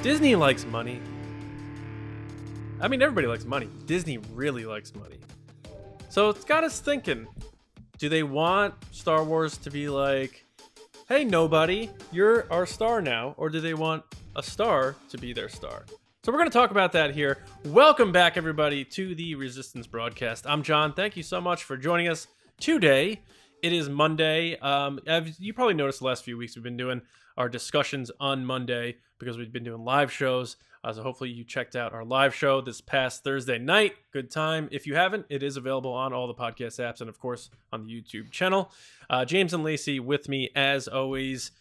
Disney likes money. I mean, everybody likes money. Disney really likes money. So it's got us thinking, do they want Star Wars to be like, hey, nobody, you're our star now? Or do they want a star to be their star? So we're going to talk about that here. Welcome back, everybody, to the Resistance broadcast. I'm John. Thank you so much for joining us today. It is Monday. You probably noticed the last few weeks we've been doing our discussions on Monday because we've been doing live shows. So hopefully you checked out our live show this past Thursday night. Good time. If you haven't, it is available on all the podcast apps and, of course, on the YouTube channel. James and Lacey with me, as always.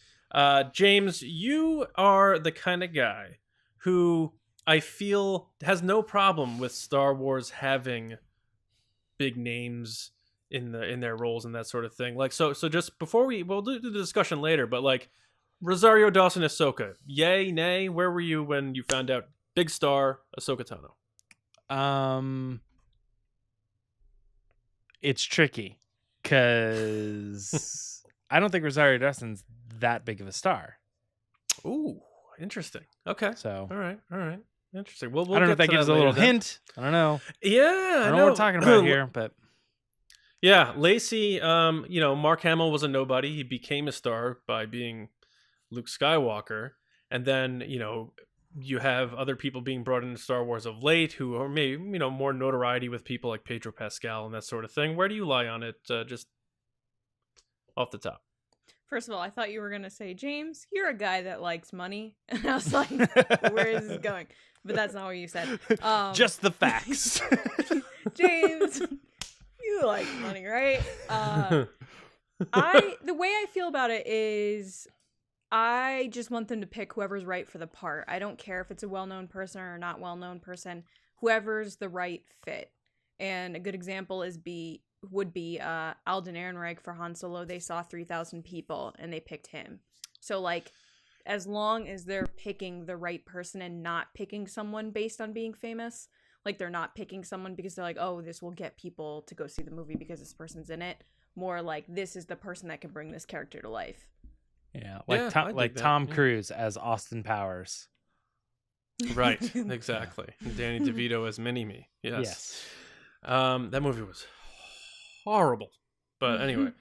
James, you are the kind of guy who I feel has no problem with Star Wars having big names in their roles and that sort of thing. Like, so just before we'll do the discussion later, but like, Rosario Dawson Ahsoka, yay, nay? Where were you when you found out big star Ahsoka Tano? It's tricky because I don't think Rosario Dawson's that big of a star. Ooh, interesting. Okay. So all right. Interesting. We'll I don't know if that to gives a little hint. I don't know. Yeah, I don't know what we're talking about here, but yeah, Lacey. Mark Hamill was a nobody. He became a star by being Luke Skywalker, and then you have other people being brought into Star Wars of late who are maybe more notoriety with people like Pedro Pascal and that sort of thing. Where do you lie on it, just off the top? First of all, I thought you were gonna say, James, you're a guy that likes money, and I was like, where is this going? But that's not what you said. Just the facts. James, you like money, right? The way I feel about it is, I just want them to pick whoever's right for the part. I don't care if it's a well-known person or not well-known person. Whoever's the right fit. And a good example would be Alden Ehrenreich for Han Solo. They saw 3,000 people and they picked him. So like, as long as they're picking the right person and not picking someone based on being famous, like they're not picking someone because they're like, oh, this will get people to go see the movie because this person's in it. More like, this is the person that can bring this character to life. Yeah, Tom Cruise as Austin Powers. Right, exactly. Danny DeVito as Mini-Me. Yes. That movie was horrible. But anyway,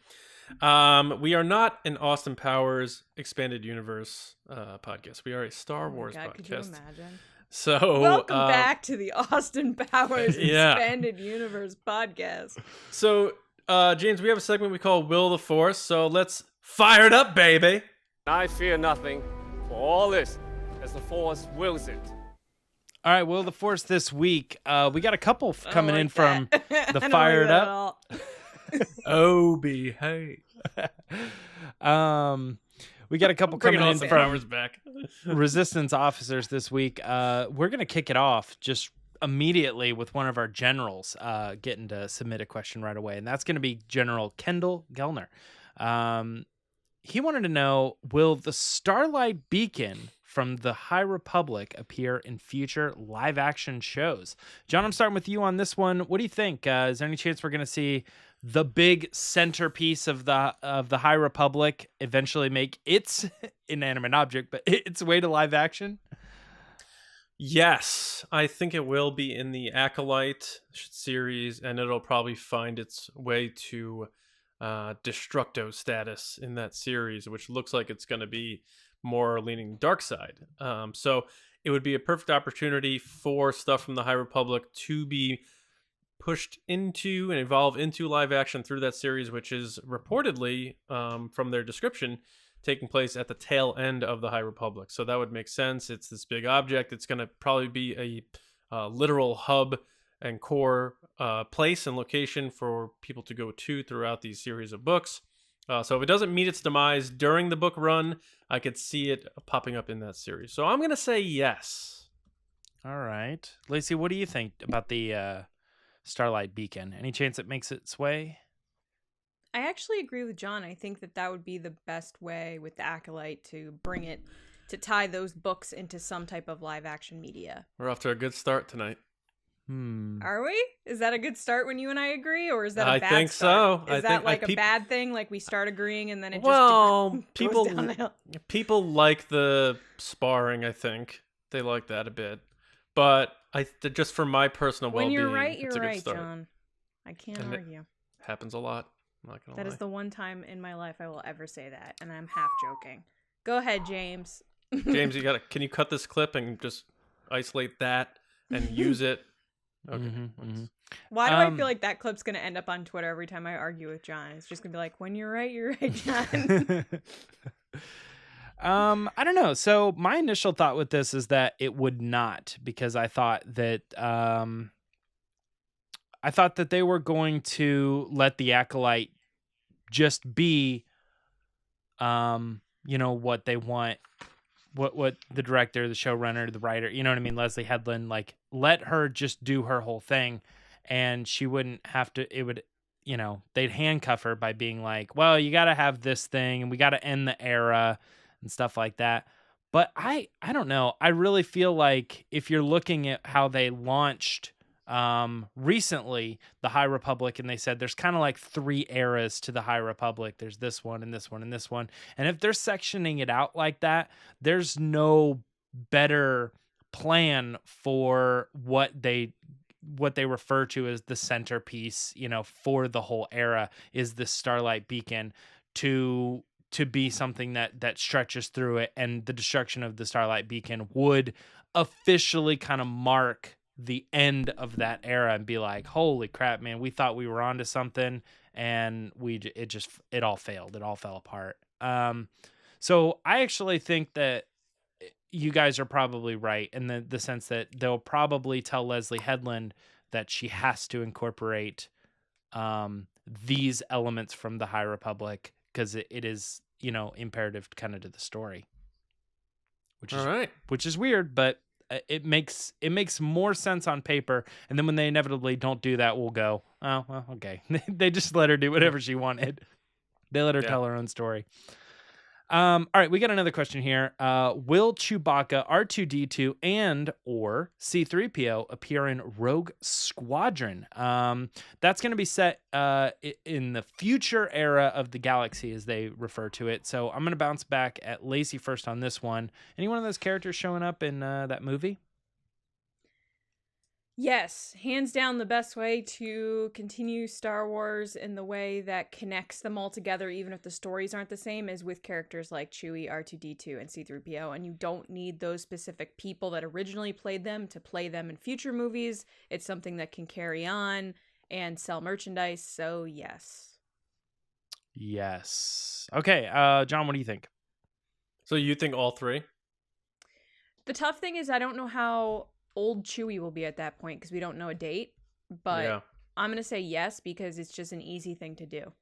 we are not an Austin Powers Expanded Universe podcast. We are a Star Wars podcast. Could you imagine? So welcome back to the Austin Powers Expanded Universe podcast. So, James, we have a segment we call Will the Force. So let's fire it up, baby. I fear nothing, for all this, as the Force wills it. All right, Will the Force this week. We got a couple coming in from the I Fire It Up. Oh, behave. We got a couple coming in from back. Resistance officers this week. We're going to kick it off just immediately with one of our generals getting to submit a question right away, and that's going to be General Kendall Gellner. He wanted to know, will the Starlight Beacon from the High Republic appear in future live-action shows? John, I'm starting with you on this one. What do you think? Is there any chance we're going to see the big centerpiece of the High Republic eventually make its inanimate object, but its way to live action? Yes, I think it will be in the Acolyte series, and it'll probably find its way to Destructo status in that series, which looks like it's going to be more leaning dark side. So it would be a perfect opportunity for stuff from the High Republic to be pushed into and evolve into live action through that series, which is reportedly, from their description, taking place at the tail end of the High Republic. So that would make sense. It's this big object. It's going to probably be a literal hub and core place and location for people to go to throughout these series of books. So if it doesn't meet its demise during the book run, I could see it popping up in that series. So I'm going to say yes. All right. Lacey, what do you think about the Starlight Beacon? Any chance it makes its way? I actually agree with John. I think that would be the best way with the Acolyte to bring it, to tie those books into some type of live action media. We're off to a good start tonight. Are we? Is that a good start when you and I agree, or is that a bad I think start? so. Is that like a bad thing? Like we start agreeing and then it just well, goes downhill? people like the sparring, I think. they like that a bit. But just for my personal When well-being, you're right, it's you're a good right, start. John. I can't And it argue. happens a lot. I'm not gonna That lie. is the one time in my life I will ever say that, and I'm half joking. Go ahead, James. James, can you cut this clip and just isolate that and use it? Okay. Why do I feel like that clip's gonna end up on Twitter every time I argue with John? It's just gonna be like, when you're right, John. I don't know. So my initial thought with this is that it would not, because I thought that they were going to let the Acolyte just be, what they want, what the director, the showrunner, the writer, you know what I mean, Leslie Headland, like, let her just do her whole thing, and she wouldn't have to. It would, they'd handcuff her by being like, well, you got to have this thing, and we got to end the era and stuff like that. But I don't know. I really feel like if you're looking at how they launched recently the High Republic, and they said there's kind of like 3 eras to the High Republic. There's this one and this one and this one. And if they're sectioning it out like that, there's no better plan for what they refer to as the centerpiece, for the whole era, is the Starlight Beacon to be something that stretches through it. And the destruction of the Starlight Beacon would officially kind of mark the end of that era and be like, holy crap, man, we thought we were onto something, and it all failed. It all fell apart. So I actually think that you guys are probably right in the sense that they'll probably tell Leslie Headland that she has to incorporate these elements from the High Republic, because it is, imperative kind of to the story. Which is weird, but it makes more sense on paper. And then when they inevitably don't do that, we'll go, oh, well, okay. They just let her do whatever she wanted. They let her tell her own story. All right, we got another question here. Will Chewbacca, R2-D2, and or C-3PO appear in Rogue Squadron? That's going to be set in the future era of the galaxy, as they refer to it. So I'm going to bounce back at Lacey first on this one. Any one of those characters showing up in that movie? Yes, hands down the best way to continue Star Wars in the way that connects them all together, even if the stories aren't the same, is with characters like Chewie, R2-D2, and C-3PO. And you don't need those specific people that originally played them to play them in future movies. It's something that can carry on and sell merchandise, so yes. Yes. Okay, John, what do you think? So you think all 3? The tough thing is I don't know how old Chewie will be at that point, because we don't know a date, but I'm going to say yes, because it's just an easy thing to do.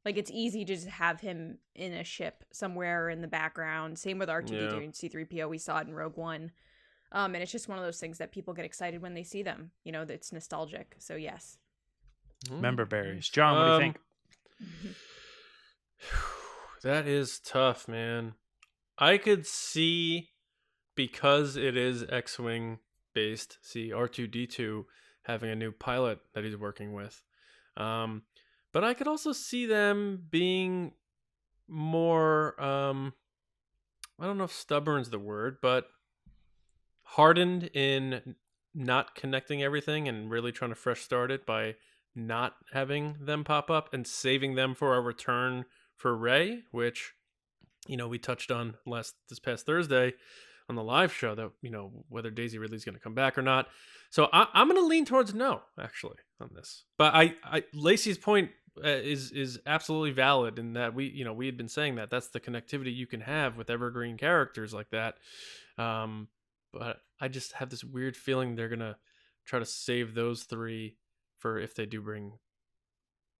Like, it's easy to just have him in a ship somewhere in the background. Same with R2-D2 and C-3PO. We saw it in Rogue One. And it's just one of those things that people get excited when they see them. It's nostalgic. So yes. Member berries. John, what do you think? That is tough, man. I could see, because it is X-Wing based, R2-D2 having a new pilot that he's working with. But I could also see them being more, I don't know if stubborn's the word, but hardened in not connecting everything and really trying to fresh start it by not having them pop up and saving them for a return for Rey, which, we touched on this past Thursday on the live show, that whether Daisy Ridley's going to come back or not. So I'm going to lean towards no, actually, on this. But I Lacey's point is absolutely valid in that we had been saying that's the connectivity you can have with evergreen characters like that. But I just have this weird feeling they're going to try to save those 3 for if they do bring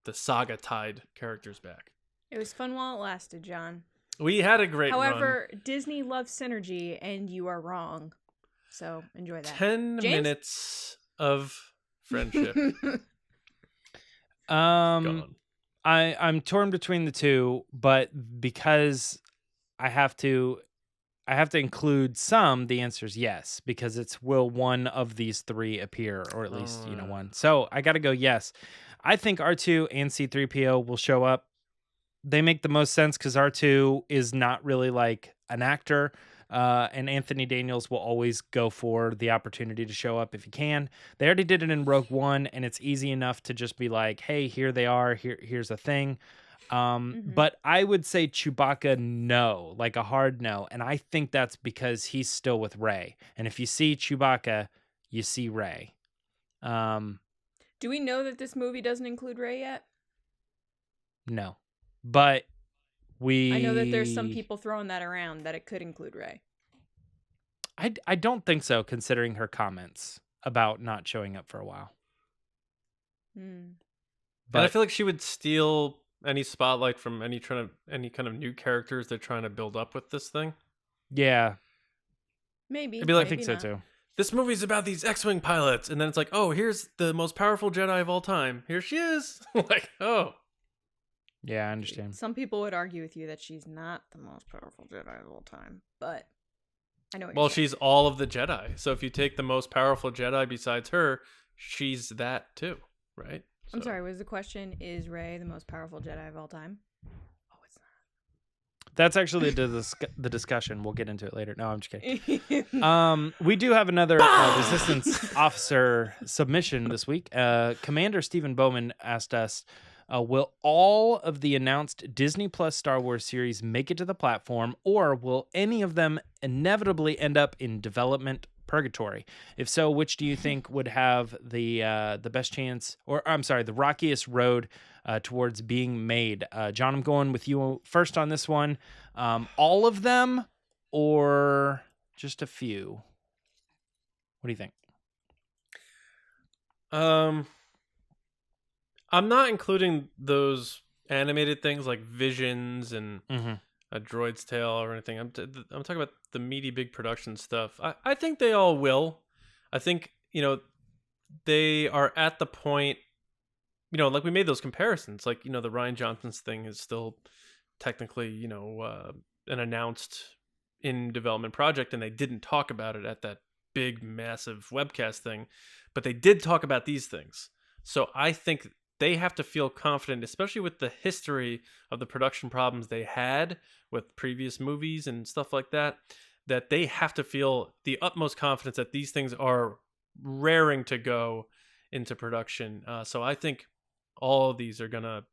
the saga tied characters back. It was fun while it lasted, John. We had a great However, run. Disney loves synergy, and you are wrong. So enjoy that. 10 James? minutes of friendship. I'm torn between the 2, but because I have to include some, the answer is yes, because it's will one of these 3 appear, or at least one. So I got to go yes. I think R2 and C-3PO will show up. They make the most sense because R2 is not really like an actor. And Anthony Daniels will always go for the opportunity to show up if he can. They already did it in Rogue One, and it's easy enough to just be like, hey, here they are. Here's a thing. But I would say Chewbacca, no, like a hard no. And I think that's because he's still with Rey. And if you see Chewbacca, you see Rey. Do we know that this movie doesn't include Rey yet? No. But I know that there's some people throwing that around that it could include Rey. I don't think so, considering her comments about not showing up for a while. But I feel like she would steal any spotlight from any kind of new characters they're trying to build up with this thing. Yeah. Maybe. It'd be like, I think so too. This movie's about these X-Wing pilots, and then it's like, oh, here's the most powerful Jedi of all time. Here she is. Like, oh. Yeah, I understand. Some people would argue with you that she's not the most powerful Jedi of all time, but I know what Well, you're saying. she's all of the Jedi. So if you take the most powerful Jedi besides her, she's that too, right? I'm sorry, was the question, is Rey the most powerful Jedi of all time? Oh, it's not. That's actually the discussion. We'll get into it later. No, I'm just kidding. We do have another resistance officer submission this week. Commander Stephen Bowman asked us, will all of the announced Disney Plus Star Wars series make it to the platform, or will any of them inevitably end up in development purgatory? If so, which do you think would have the best chance, or I'm sorry, the rockiest road towards being made? John, I'm going with you first on this one. All of them, or just a few? What do you think? I'm not including those animated things like Visions and A Droid's Tale or anything. I'm talking about the meaty big production stuff. I think they all will. I think, they are at the point, like we made those comparisons. Like, the Rian Johnson's thing is still technically, an announced in development project, and they didn't talk about it at that big, massive webcast thing. But they did talk about these things. So I think they have to feel confident, especially with the history of the production problems they had with previous movies and stuff like that, that they have to feel the utmost confidence that these things are raring to go into production. So I think all of these are going to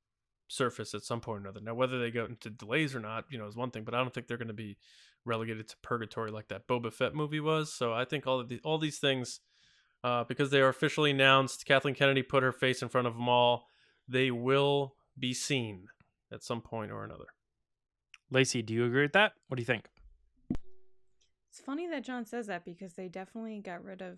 surface at some point or another. Now, whether they go into delays or not, is one thing, but I don't think they're going to be relegated to purgatory like that Boba Fett movie was. So I think all these things, because they are officially announced, Kathleen Kennedy put her face in front of them all, they will be seen at some point or another. Lacey, do you agree with that? What do you think? It's funny that John says that, because they definitely got rid of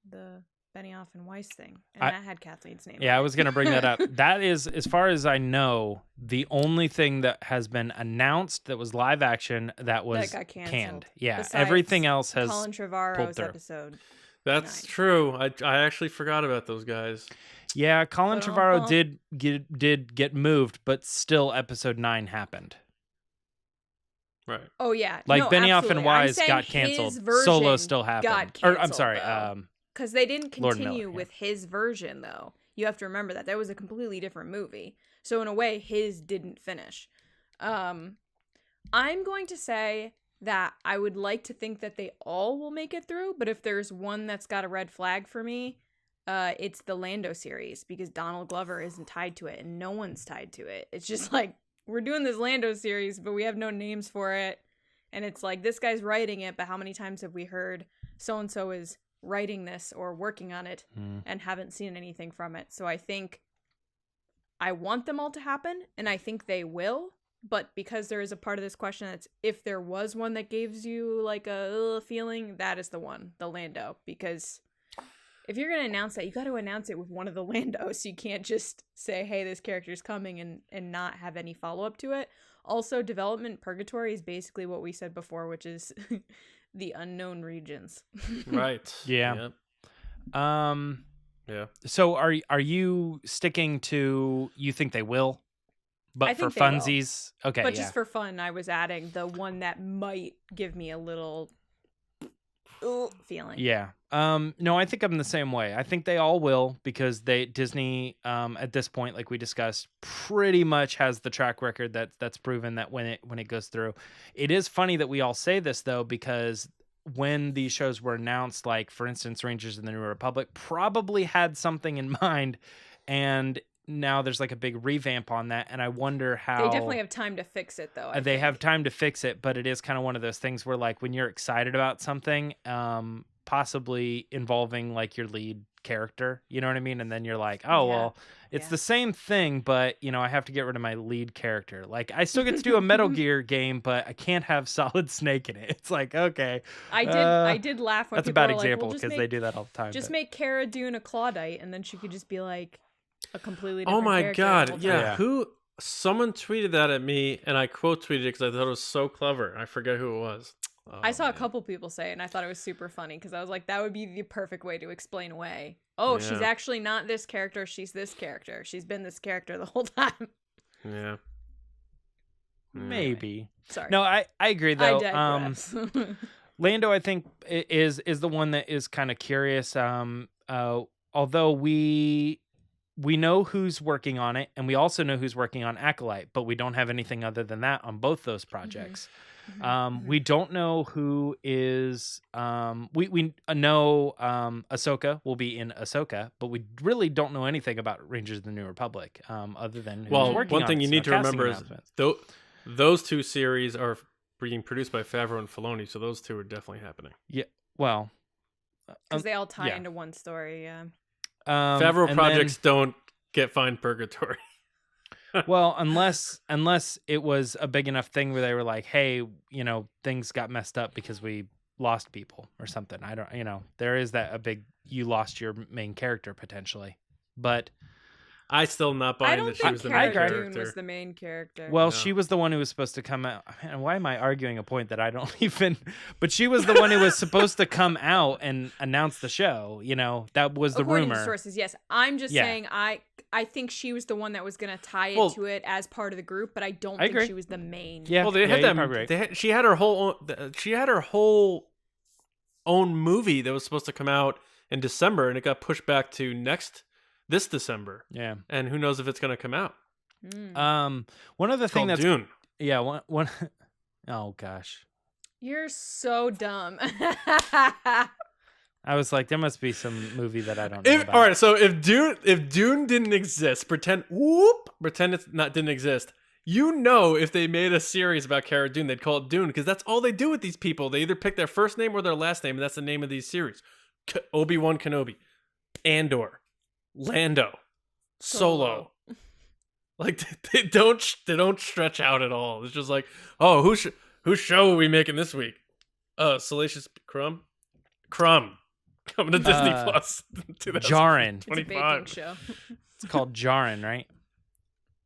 the Benioff and Weiss thing, and that had Kathleen's name. Yeah, I was going to bring that up. That is, as far as I know, the only thing that has been announced that was live action that was got canceled. canned. Yeah, Besides everything else has Colin pulled Trevorrow's through. episode. That's 9. true. I actually forgot about those guys. Yeah, Colin But Trevorrow did get moved, but still episode 9 happened. Right. Oh yeah, Like no, Benioff absolutely. and Wise I'm saying got his canceled. version Solo still happened. got Or I'm canceled, sorry, though. Because they didn't Lord continue Miller, yeah. with his version, though. You have to remember that was a completely different movie. So in a way, his didn't finish. I'm going to say that I would like to think that they all will make it through, but if there's one that's got a red flag for me, it's the Lando series, because Donald Glover isn't tied to it, and no one's tied to it. It's just like, we're doing this Lando series, but we have no names for it. And it's like, this guy's writing it, but how many times have we heard so-and-so is writing this or working on it and haven't seen anything from it? So I think I want them all to happen, and I think they will. But because there is a part of this question that's, if there was one that gives you like a feeling, that is the one, the Lando. Because if you're going to announce that, you got to announce it with one of the Landos. You can't just say, hey, this character's coming and not have any follow-up to it. Also, development purgatory is basically what we said before, which is the unknown regions. Right. Yeah. Yeah. So are you sticking to, you think they will? But I for think they will. funsies? Okay, But yeah. just for fun, I was adding the one that might give me a little feeling. Yeah. No, I think I'm the same way. I think they all will because Disney at this point, like we discussed, pretty much has the track record that's proven that when it goes through. It is funny that we all say this though, because when these shows were announced, like for instance, Rangers of the New Republic probably had something in mind, and now there's like a big revamp on that, and I wonder how They definitely have time to fix it though. they have time to fix it, but it is kind of one of those things where like when you're excited about something, possibly involving like your lead character, you know what I mean? And then you're like, oh, well, it's the same thing, but you know, I have to get rid of my lead character. Like I still get to do a Metal Gear game, but I can't have Solid Snake in it. It's like, okay. I did laugh when that's a people bad were like, example well, because they do that all the time. Just but... make Cara Dune a Claudite, and then she could just be like a completely different Oh my character the god, whole yeah. time. Someone tweeted that at me, and I quote tweeted it because I thought it was so clever. I forget who it was. I saw a couple people say it, and I thought it was super funny because I was like, that would be the perfect way to explain away. Oh, she's actually not this character. She's this character. She's been this character the whole time. Yeah. Maybe. Sorry. No, I agree though. I digress. Lando, I think, is the one that is kind of curious. Although we know who's working on it, and we also know who's working on Acolyte, but we don't have anything other than that on both those projects. We don't know who is. We know Ahsoka will be in Ahsoka, but we really don't know anything about Rangers of the New Republic, other than who's working one thing on you it. need So to casting remember is announcements. those two series are being produced by Favreau and Filoni, so those two are definitely happening. Yeah, well, Because they all tie into one story. Yeah. Favreau projects don't get fined purgatory. Well, unless it was a big enough thing where they were like, hey, you know, things got messed up because we lost people or something. I don't, you know, there is that a big, you lost your main character potentially, but I still not buying that she was the main Cara character. Dune was the main character. well, she was the one who was supposed to come out. Man, why am I arguing a point that I don't even, but she was the one who was supposed to come out and announce the show. You know, that was the According rumor. to sources, yes. I'm just saying I think she was the one that was going to tie it to it as part of the group, but I don't think she was the main. Yeah. Well, they had that. She had her whole own movie that was supposed to come out in December, and it got pushed back to this December. Yeah. And who knows if it's going to come out. One other thing that's Dune. Yeah, one oh gosh. You're so dumb. I was like, there must be some movie that I don't know about. All right, so if Dune didn't exist, pretend it's didn't exist. You know, if they made a series about Cara Dune, they'd call it Dune because that's all they do with these people. They either pick their first name or their last name, and that's the name of these series. Obi-Wan Kenobi, Andor, Lando, Solo. Like they don't stretch out at all. It's just like, oh, whose show are we making this week? Salacious Crumb coming to Disney Plus. Jarin. It's a baking show. It's called Jarin, right?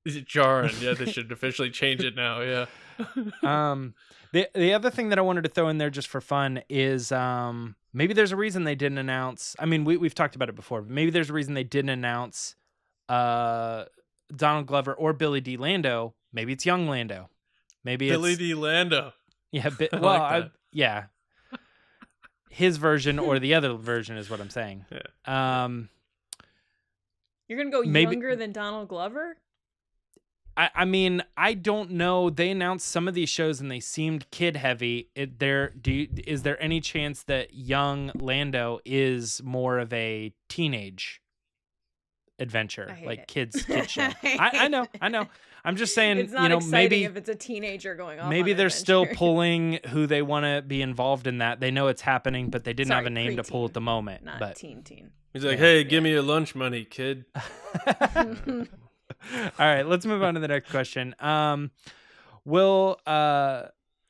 Is it Jarin? Yeah, they should officially change it now. Yeah. The other thing that I wanted to throw in there just for fun is maybe there's a reason they didn't announce. I mean, we've talked about it before, but maybe there's a reason they didn't announce Donald Glover or Billy D. Lando. Maybe it's young Lando. Maybe Billy it's D. Lando. Yeah, like yeah. His version or the other version is what I'm saying. Yeah. You're gonna go younger than Donald Glover? I mean, I don't know. They announced some of these shows and they seemed kid heavy. Is there any chance that young Lando is more of a teenage adventure, like kids show? I know. I'm just saying, it's not you know, maybe if it's a teenager going off. Maybe on they're adventure. still pulling who they want to be involved in that. They know it's happening, but they didn't have a name to pull at the moment. Not teen. He's like, hey, give me your lunch money, kid. All right, let's move on to the next question.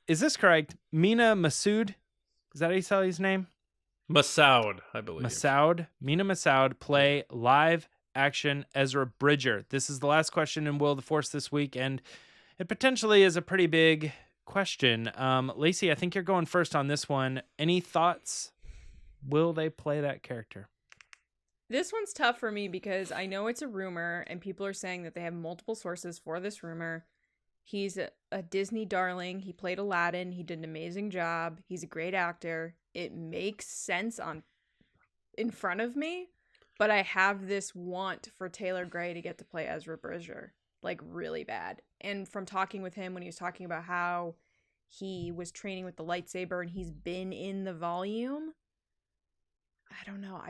Is this correct? Mena Massoud, is that how you say his name? Massoud, I believe. Mena Massoud play live action Ezra Bridger. This is the last question in Will of the Force this week, and it potentially is a pretty big question. Lacey, I think you're going first on this one. Any thoughts? Will they play that character? This one's tough for me because I know it's a rumor and people are saying that they have multiple sources for this rumor. He's a Disney darling. He played Aladdin. He did an amazing job. He's a great actor. It makes sense in front of me, but I have this want for Taylor Gray to get to play Ezra Bridger, like really bad. And from talking with him when he was talking about how he was training with the lightsaber and he's been in the volume, I don't know.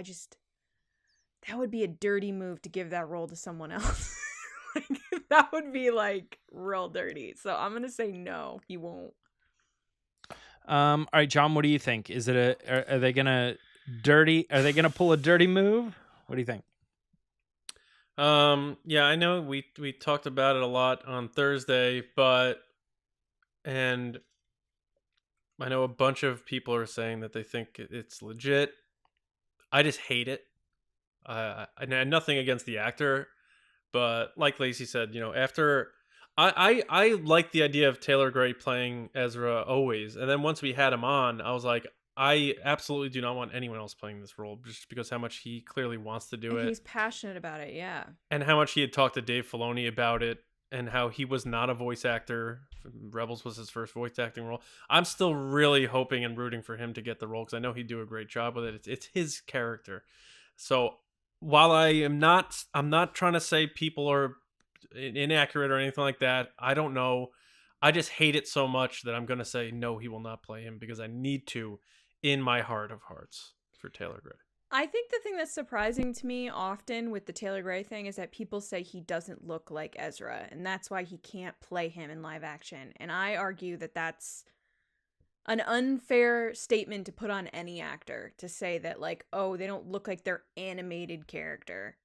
That would be a dirty move to give that role to someone else. Like, that would be like real dirty. So I'm gonna say no, he won't. All right, John, what do you think? Is it are they gonna pull a dirty move? What do you think? Yeah, I know we talked about it a lot on Thursday, and I know a bunch of people are saying that they think it's legit. I just hate it. I nothing against the actor, but like Lacey said, after I like the idea of Taylor Gray playing Ezra always, and then once we had him on, I was like, I absolutely do not want anyone else playing this role, just because how much he clearly wants to do it. He's passionate about it, yeah. And how much he had talked to Dave Filoni about it, and how he was not a voice actor. Rebels was his first voice acting role. I'm still really hoping and rooting for him to get the role, because I know he'd do a great job with it. It's his character. So while I'm not trying to say people are inaccurate or anything like that. I don't know. I just hate it so much that I'm going to say no, he will not play him, because I need to in my heart of hearts for Taylor Gray. I think the thing that's surprising to me often with the Taylor Gray thing is that people say he doesn't look like Ezra, and that's why he can't play him in live action. And I argue that that's an unfair statement to put on any actor, to say that, like, oh, they don't look like their animated character.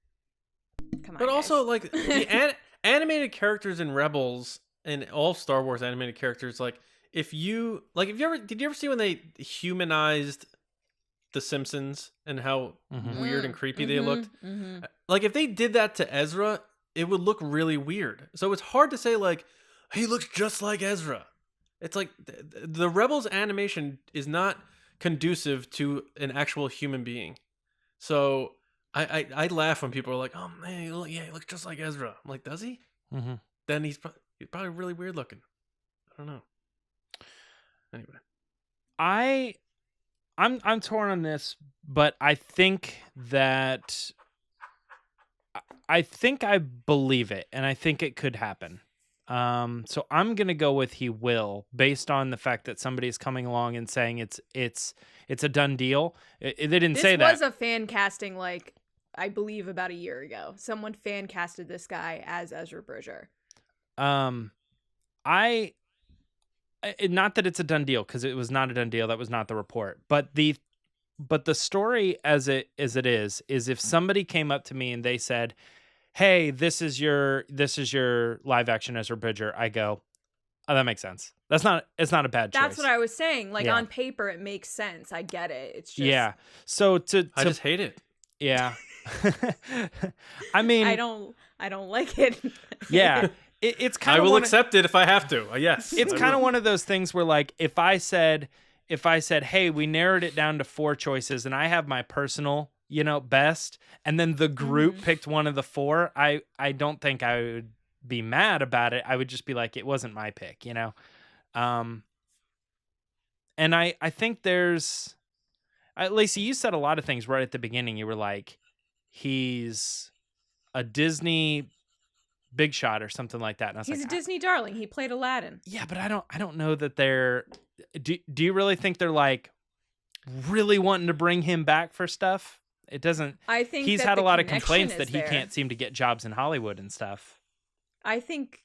Come on, but guys. also, like, the animated characters in Rebels and all Star Wars animated characters, like, did you ever see when they humanized The Simpsons and how weird and creepy they looked? Like, if they did that to Ezra, it would look really weird. So it's hard to say, like, he looks just like Ezra. It's like the Rebels animation is not conducive to an actual human being. So I laugh when people are like, oh man, he looks just like Ezra. I'm like, does he? Mm-hmm. Then he's probably really weird looking. I don't know. Anyway, I'm torn on this, but I think I believe it, and I think it could happen. So I'm gonna go with he will, based on the fact that somebody's coming along and saying it's a done deal. They didn't say that. This was a fan casting, like, I believe about a year ago. Someone fan casted this guy as Ezra Bridger. Not that it's a done deal, because it was not a done deal. That was not the report. But the story as it is if somebody came up to me and they said, hey, this is your live action Ezra Bridger, I go, oh, that makes sense. It's not a bad choice. That's what I was saying. Like, on paper, it makes sense. I get it. It's just... Yeah. So I just hate it. Yeah. I mean... I don't like it. Yeah. It's kind of... I will accept it if I have to. Yes. It's kind of one of those things where, like, if I said, hey, we narrowed it down to 4 choices and I have my personal, best, and then the group picked one of the 4, I don't think I would be mad about it. I would just be like, it wasn't my pick, And I think there's... Lacey, you said a lot of things right at the beginning. You were like, he's a Disney big shot or something like that. And I was He's a Disney darling. He played Aladdin. Yeah, but I don't know that they're... Do you really think they're, like, really wanting to bring him back for stuff? It doesn't... I think he's that had a the lot of connection complaints is that he there. can't seem to get jobs in Hollywood and stuff. I think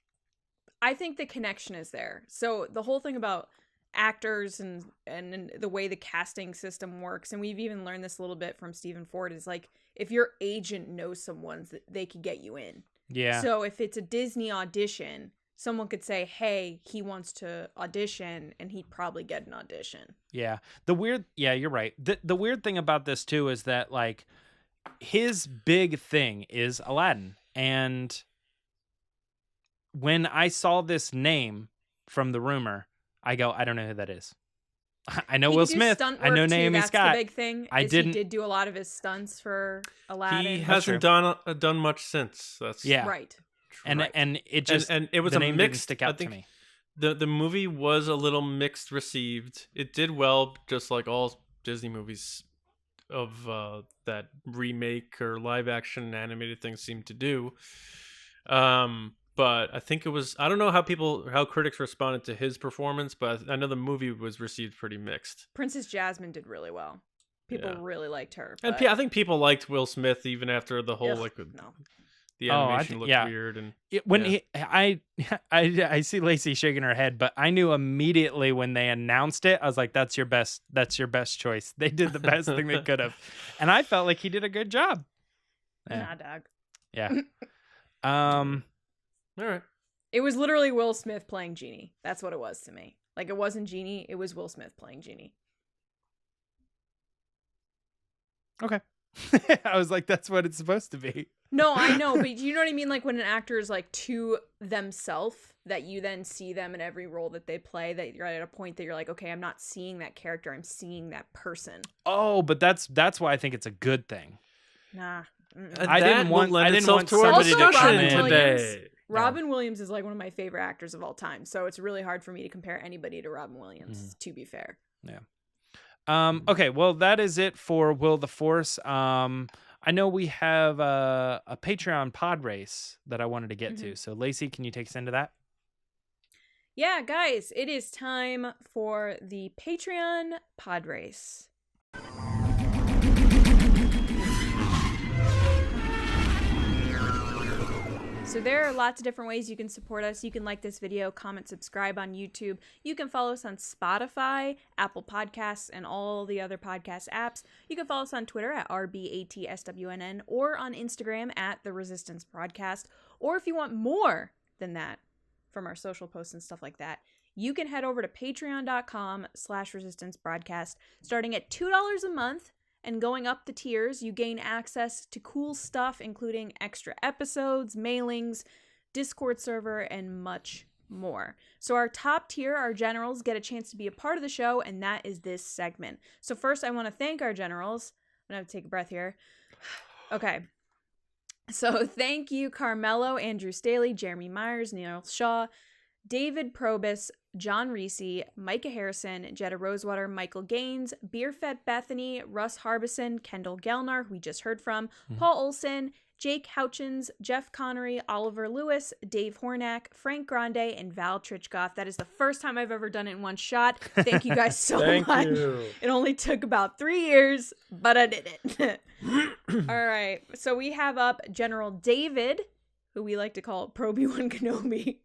the connection is there. So the whole thing about actors and the way the casting system works, and we've even learned this a little bit from Stephen Ford, is like, if your agent knows someone, they could get you in. Yeah. So if it's a Disney audition, someone could say, hey, he wants to audition, and he'd probably get an audition. Yeah. Yeah, you're right. The weird thing about this too is that, like, his big thing is Aladdin. And when I saw this name from the rumor, I go, I don't know who that is. I know Will Smith. I know Naomi Scott. That's the big thing. He did do a lot of his stunts for Aladdin. He hasn't done much since. That's right. And Right. and it just and it was the a name didn't mixed. stick I out to think me. the movie was a little mixed received. It did well, just like all Disney movies of that remake or live action animated things seem to do. But I think it was, I don't know how critics responded to his performance, but I know the movie was received pretty mixed. Princess Jasmine did really well. People Yeah. really liked her. And but- I think people liked Will Smith even after the whole Ugh, like no. the Oh, I animation think- looked yeah. weird and When yeah. I see Lacey shaking her head, but I knew immediately when they announced it, I was like, that's your best choice. They did the best thing they could have. And I felt like he did a good job. Yeah. Nah, dog. Yeah. All right. It was literally Will Smith playing Genie. That's what it was to me. Like, it wasn't Genie, it was Will Smith playing Genie. Okay. I was like, that's what it's supposed to be. No, I know, but you know what I mean? Like, when an actor is, like, to themselves, that you then see them in every role that they play, that you're at a point that you're like, okay, I'm not seeing that character, I'm seeing that person. Oh, but that's why I think it's a good thing. Nah. Mm-mm. I didn't want- lend I didn't itself want to our somebody to discussion come in. today. Robin Williams is, like, one of my favorite actors of all time, so it's really hard for me to compare anybody to Robin Williams, to be fair. Okay, well, that is it for Will the Force. I know we have a Patreon pod race that I wanted to get to. So, Lacey, can you take us into that? Yeah, guys, it is time for the Patreon pod race. So there are lots of different ways you can support us. You can like this video, comment, subscribe on YouTube. You can follow us on Spotify, Apple Podcasts, and all the other podcast apps. You can follow us on Twitter at RBATSWNN or on Instagram at The Resistance Broadcast. Or if you want more than that from our social posts and stuff like that, you can head over to patreon.com/resistance broadcast. Starting at $2 a month and going up the tiers, you gain access to cool stuff, including extra episodes, mailings, Discord server, and much more. So our top tier, our generals, get a chance to be a part of the show, and that is this segment. So first, I want to thank our generals. I'm going to have to take a breath here. Okay. So thank you, Carmelo, Andrew Staley, Jeremy Myers, Neil Shaw, David Probus, John Reese, Micah Harrison, Jetta Rosewater, Michael Gaines, Beerfed Bethany, Russ Harbison, Kendall Gelnar, who we just heard from, Paul Olson, Jake Houchins, Jeff Connery, Oliver Lewis, Dave Hornack, Frank Grande, and Val Trichkoff. That is the first time I've ever done it in one shot. Thank you guys so much. you. It only took about 3 years, but I did it. All right. So we have up General David, who we like to call Proby-Wan Kenobi,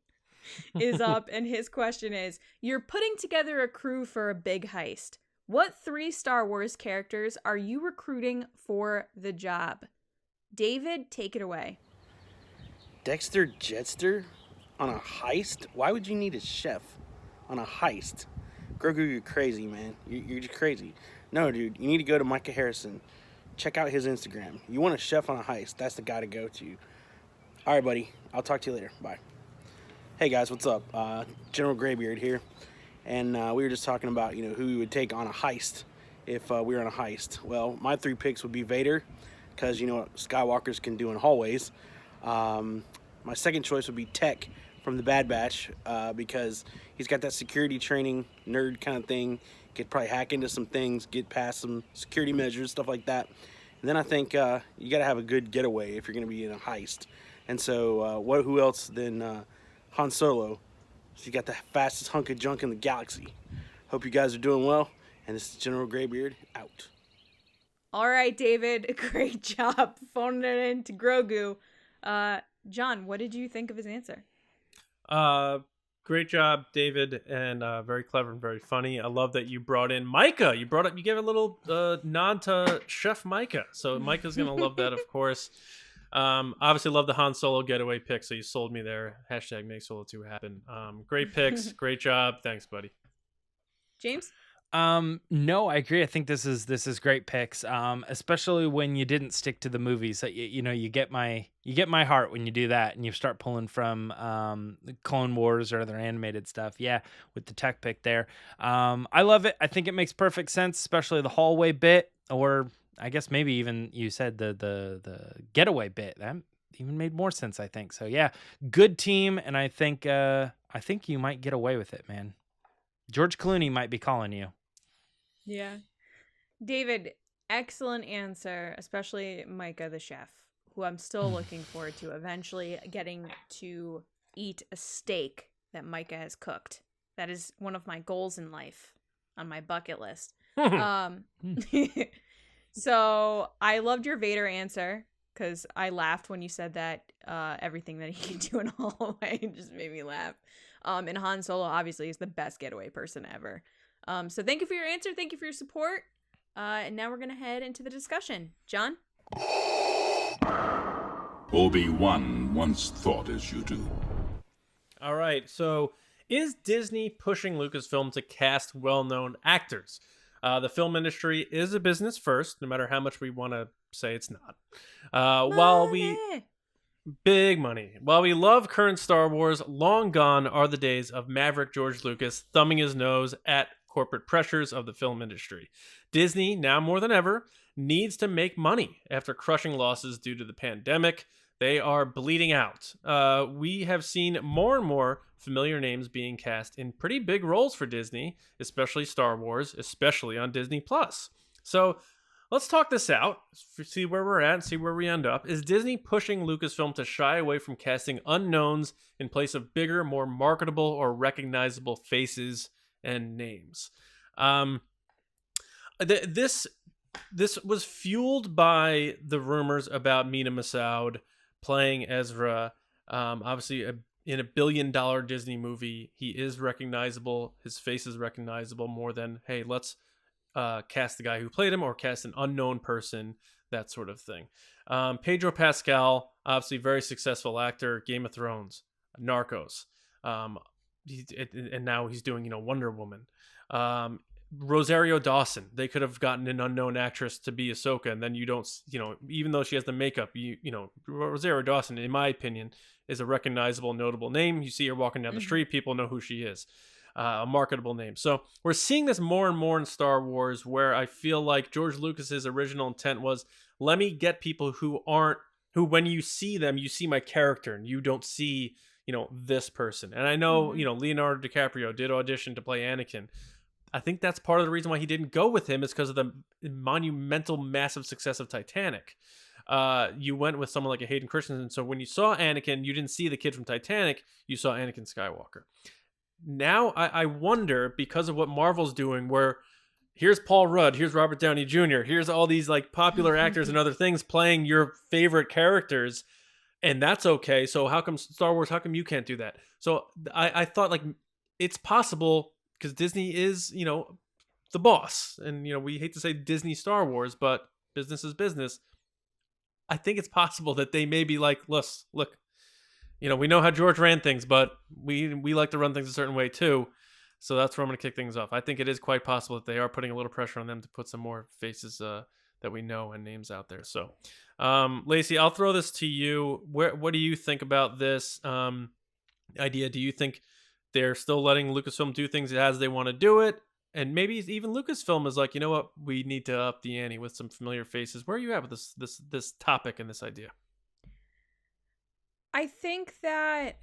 is up, and his question is, you're putting together a crew for a big heist. What 3 Star Wars characters are you recruiting for the job? David, take it away. Dexter Jettster on a heist? Why would you need a chef on a heist? Grogu, you're crazy, man. You're just crazy. No, dude, you need to go to Micah Harrison. Check out his Instagram. You want a chef on a heist, that's the guy to go to. All right, buddy. I'll talk to you later. Bye. Hey, guys, what's up? General Graybeard here. And we were just talking about, who we would take on a heist if we were on a heist. Well, my 3 picks would be Vader, because you know what Skywalkers can do in hallways. My second choice would be Tech from the Bad Batch, because he's got that security training nerd kind of thing. Could probably hack into some things, get past some security measures, stuff like that. And then I think you got to have a good getaway if you're going to be in a heist. And so who else than Han Solo? So you got the fastest hunk of junk in the galaxy. Hope you guys are doing well. And this is General Graybeard out. All right, David, great job phoning it in to Grogu. John, what did you think of his answer? Great job, David, and very clever and very funny. I love that you brought in Micah. You gave a little nod to Chef Micah. So Micah's gonna love that, of course. Obviously love the Han Solo getaway pick, so you sold me there. Hashtag make Solo 2 happen. Great picks, great job. Thanks, buddy. James? No, I agree. I think this is great picks. Especially when you didn't stick to the movies. That you get my heart when you do that, and you start pulling from Clone Wars or other animated stuff. Yeah, with the Tech pick there. I love it. I think it makes perfect sense, especially the hallway bit, or I guess maybe even you said the getaway bit. even made more sense, I think. So yeah, good team, and I think you might get away with it, man. George Clooney might be calling you. Yeah. David, excellent answer, especially Micah the chef, who I'm still looking forward to eventually getting to eat a steak that Micah has cooked. That is one of my goals in life on my bucket list. So I loved your Vader answer because I laughed when you said that everything that he could do in hallway just made me laugh. And Han Solo obviously is the best getaway person ever. So thank you for your answer. Thank you for your support. And now we're going to head into the discussion. John? Obi-Wan once thought as you do. All right, so is Disney pushing Lucasfilm to cast well-known actors? The film industry is a business first, no matter how much we want to say it's not. Big money. While we love current Star Wars, long gone are the days of Maverick George Lucas thumbing his nose at corporate pressures of the film industry. Disney, now more than ever, needs to make money after crushing losses due to the pandemic. They are bleeding out. We have seen more and more familiar names being cast in pretty big roles for Disney, especially Star Wars, especially on Disney+. So let's talk this out, see where we're at, see where we end up. Is Disney pushing Lucasfilm to shy away from casting unknowns in place of bigger, more marketable or recognizable faces and names? This was fueled by the rumors about Mena Massoud playing Ezra. Obviously, in a $1 billion Disney movie, he is recognizable. His face is recognizable more than, hey, let's cast the guy who played him or cast an unknown person, that sort of thing. Pedro Pascal, obviously very successful actor, Game of Thrones, Narcos, and now he's doing Wonder Woman. Rosario Dawson, they could have gotten an unknown actress to be Ahsoka, and then you don't, even though she has the makeup, Rosario Dawson, in my opinion, is a recognizable, notable name. You see her walking down the street, people know who she is. A marketable name. So we're seeing this more and more in Star Wars, where I feel like George Lucas's original intent was, let me get people who when you see them, you see my character and you don't see, this person. And I know, Leonardo DiCaprio did audition to play Anakin. I think that's part of the reason why he didn't go with him, is because of the monumental, massive success of Titanic. You went with someone like a Hayden Christensen. So when you saw Anakin, you didn't see the kid from Titanic, you saw Anakin Skywalker. Now I wonder, because of what Marvel's doing, where here's Paul Rudd, here's Robert Downey Jr., here's all these like popular actors and other things playing your favorite characters, and that's okay. So how come Star Wars, how come you can't do that? So I thought, like, it's possible, because Disney is, the boss. And, we hate to say Disney Star Wars, but business is business. I think it's possible that they may be like, look, we know how George ran things, but we like to run things a certain way too. So that's where I'm going to kick things off. I think it is quite possible that they are putting a little pressure on them to put some more faces that we know and names out there. So, Lacey, I'll throw this to you. What do you think about this idea? Do you think they're still letting Lucasfilm do things as they want to do it? And maybe even Lucasfilm is like, you know what, we need to up the ante with some familiar faces. Where are you at with this topic and this idea? I think that,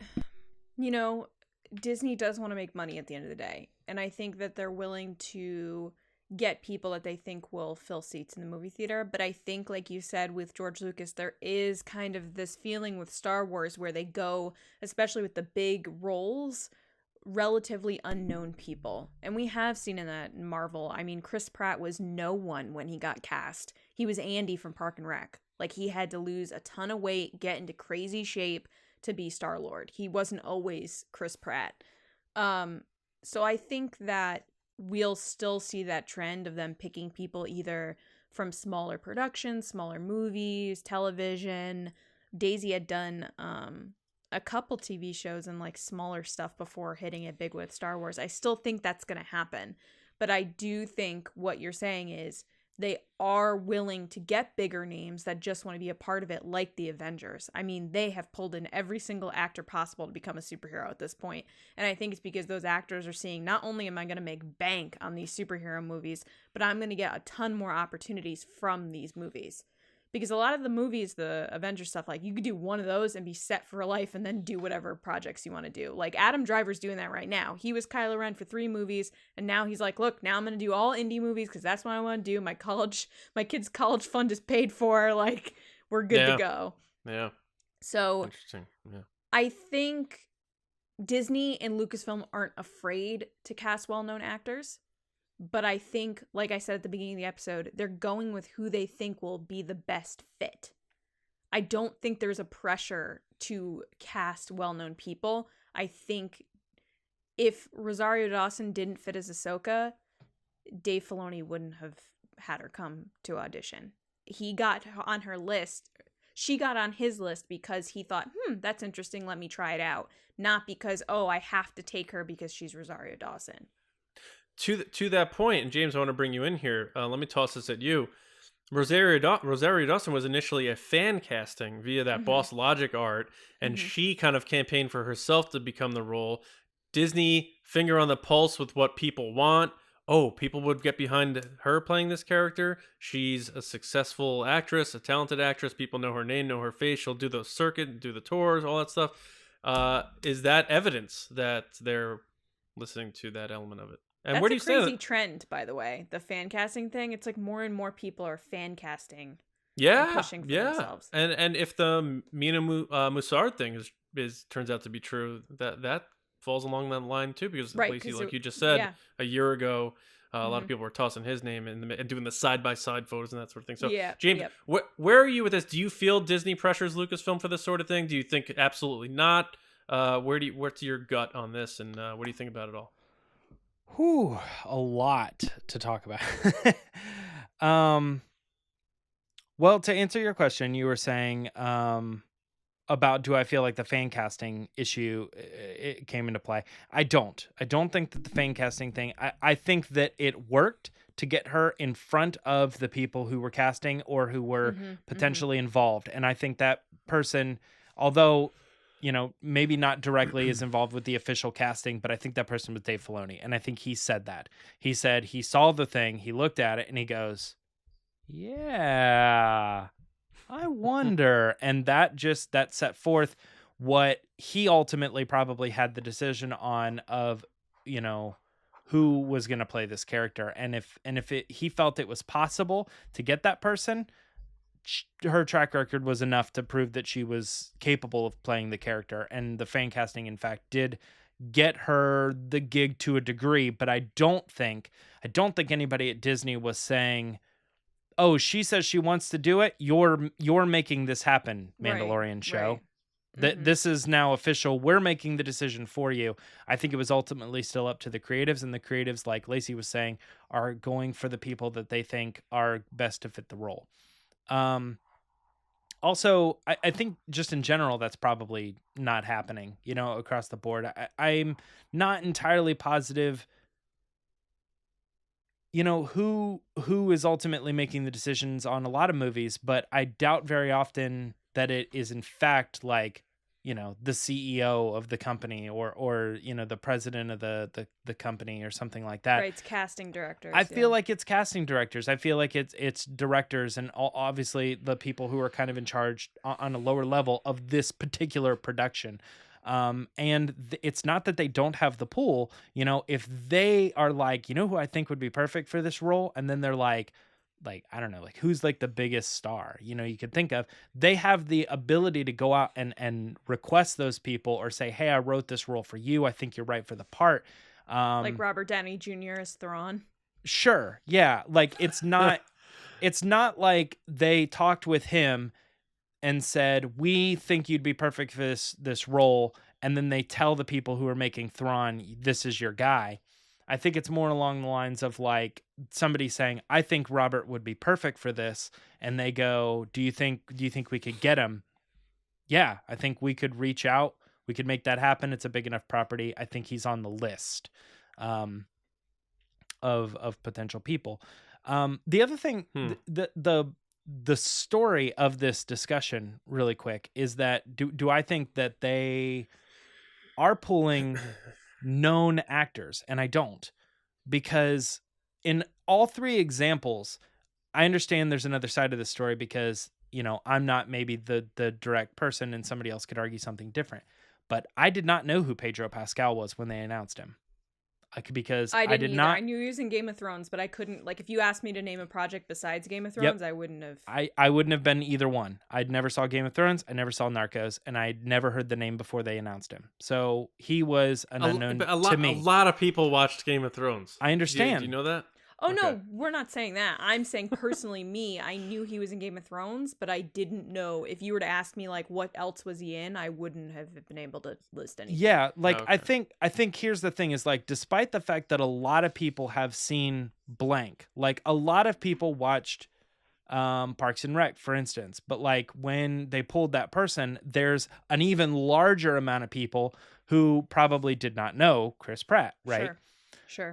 Disney does want to make money at the end of the day. And I think that they're willing to get people that they think will fill seats in the movie theater. But I think, like you said, with George Lucas, there is kind of this feeling with Star Wars where they go, especially with the big roles, relatively unknown people. And we have seen in that in Marvel. I mean, Chris Pratt was no one when he got cast. He was Andy from Park and Rec. Like, he had to lose a ton of weight, get into crazy shape to be Star-Lord. He wasn't always Chris Pratt. So I think that we'll still see that trend of them picking people either from smaller productions, smaller movies, television. Daisy had done a couple TV shows and like smaller stuff before hitting it big with Star Wars. I still think that's going to happen. But I do think what you're saying is they are willing to get bigger names that just want to be a part of it, like the Avengers. I mean, they have pulled in every single actor possible to become a superhero at this point. And I think it's because those actors are seeing, not only am I going to make bank on these superhero movies, but I'm going to get a ton more opportunities from these movies. Because a lot of the movies, the Avengers stuff, like you could do one of those and be set for life and then do whatever projects you want to do. Like Adam Driver's doing that right now. He was Kylo Ren for 3 movies and now he's like, look, now I'm going to do all indie movies because that's what I want to do. My kids' college fund is paid for. Like we're good to go. Yeah. So Interesting. Yeah. I think Disney and Lucasfilm aren't afraid to cast well-known actors. But I think, like I said at the beginning of the episode, they're going with who they think will be the best fit. I don't think there's a pressure to cast well-known people. I think if Rosario Dawson didn't fit as Ahsoka, Dave Filoni wouldn't have had her come to audition. He got on her list. She got on his list because he thought, that's interesting, let me try it out. Not because, I have to take her because she's Rosario Dawson. To that point, and James, I want to bring you in here. Let me toss this at you. Rosario Dawson was initially a fan casting via that Boss Logic art, and she kind of campaigned for herself to become the role. Disney, finger on the pulse with what people want. Oh, people would get behind her playing this character. She's a successful actress, a talented actress. People know her name, know her face. She'll do the circuit, do the tours, all that stuff. Is that evidence that they're listening to that element of it? And That's where do you a crazy say trend, by the way. The fan casting thing. It's like more and more people are fan casting. Yeah, and pushing for themselves. And if the Mena Massoud thing is turns out to be true, that falls along that line too, because Lacey, like you just said, a year ago, a lot of people were tossing his name and doing the side by side photos and that sort of thing. So, James, where are you with this? Do you feel Disney pressures Lucasfilm for this sort of thing? Do you think absolutely not? What's your gut on this, and what do you think about it all? Whew, a lot to talk about. Well, to answer your question, you were saying about do I feel like the fan casting issue it came into play. I don't think that the fan casting thing, I think that it worked to get her in front of the people who were casting or who were potentially involved. And I think that person, although maybe not directly is involved with the official casting, but I think that person was Dave Filoni. And I think he said that. He said he saw the thing, he looked at it, and he goes, yeah, I wonder. And that set forth what he ultimately probably had the decision on of, who was going to play this character. And if he felt it was possible to get that person, her track record was enough to prove that she was capable of playing the character, and the fan casting in fact did get her the gig to a degree. But I don't think anybody at Disney was saying, oh, she says she wants to do it, you're making this happen, Mandalorian show. That this is now official, we're making the decision for you. I think it was ultimately still up to the creatives, and the creatives, like Lacey was saying, are going for the people that they think are best to fit the role. Also, I think just in general, that's probably not happening, across the board. I'm not entirely positive, who is ultimately making the decisions on a lot of movies, but I doubt very often that it is in fact like, the CEO of the company or the president of the company or something like that. Right, it's casting directors. I feel like it's casting directors. I feel like it's directors and obviously the people who are kind of in charge on a lower level of this particular production. And it's not that they don't have the pool, if they are like, who I think would be perfect for this role, and then they're like, I don't know, like who's like the biggest star, you could think of, they have the ability to go out and request those people or say, hey, I wrote this role for you, I think you're right for the part. Like Robert Downey Jr. as Thrawn. Sure. Yeah. Like it's not like they talked with him and said, we think you'd be perfect for this role, and then they tell the people who are making Thrawn, this is your guy. I think it's more along the lines of like somebody saying, I think Robert would be perfect for this. And they go, do you think we could get him? Yeah, I think we could reach out. We could make that happen. It's a big enough property. I think he's on the list of potential people. The other thing, the story of this discussion really quick is that do I think that they are pulling known actors? And I don't, because in all 3 examples, I understand there's another side of the story, because I'm not maybe the direct person, and somebody else could argue something different. But I did not know who Pedro Pascal was when they announced him. Because I didn't did either. not. I knew he was in Game of Thrones, but I couldn't, like, if you asked me to name a project besides Game of Thrones, I wouldn't have. I wouldn't have been either one. I'd never saw Game of Thrones. I never saw Narcos, and I'd never heard the name before they announced him. So he was an unknown to me. A lot of people watched Game of Thrones. I understand. Do you know that? Oh, Okay. no, we're not saying that. I'm saying personally, I knew he was in Game of Thrones, but I didn't know. If you were to ask me, like, what else was he in, I wouldn't have been able to list anything. Yeah, like, Okay. I think here's the thing is, like, despite the fact that a lot of people have seen blank, like, a lot of people watched Parks and Rec, for instance, but, like, when they pulled that person, there's an even larger amount of people who probably did not know Chris Pratt, right? Sure.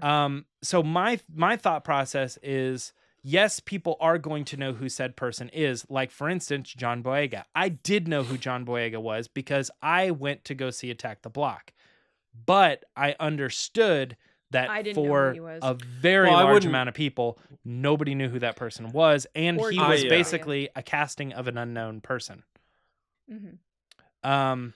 So my thought process is, yes, people are going to know who said person is. Like, for instance, John Boyega. I did know who John Boyega was because I went to go see Attack the Block. But I understood that I didn't know for who he was. a very large amount of people, nobody knew who that person was. And Or he John was Boyega. basically a casting of an unknown person. Mm-hmm.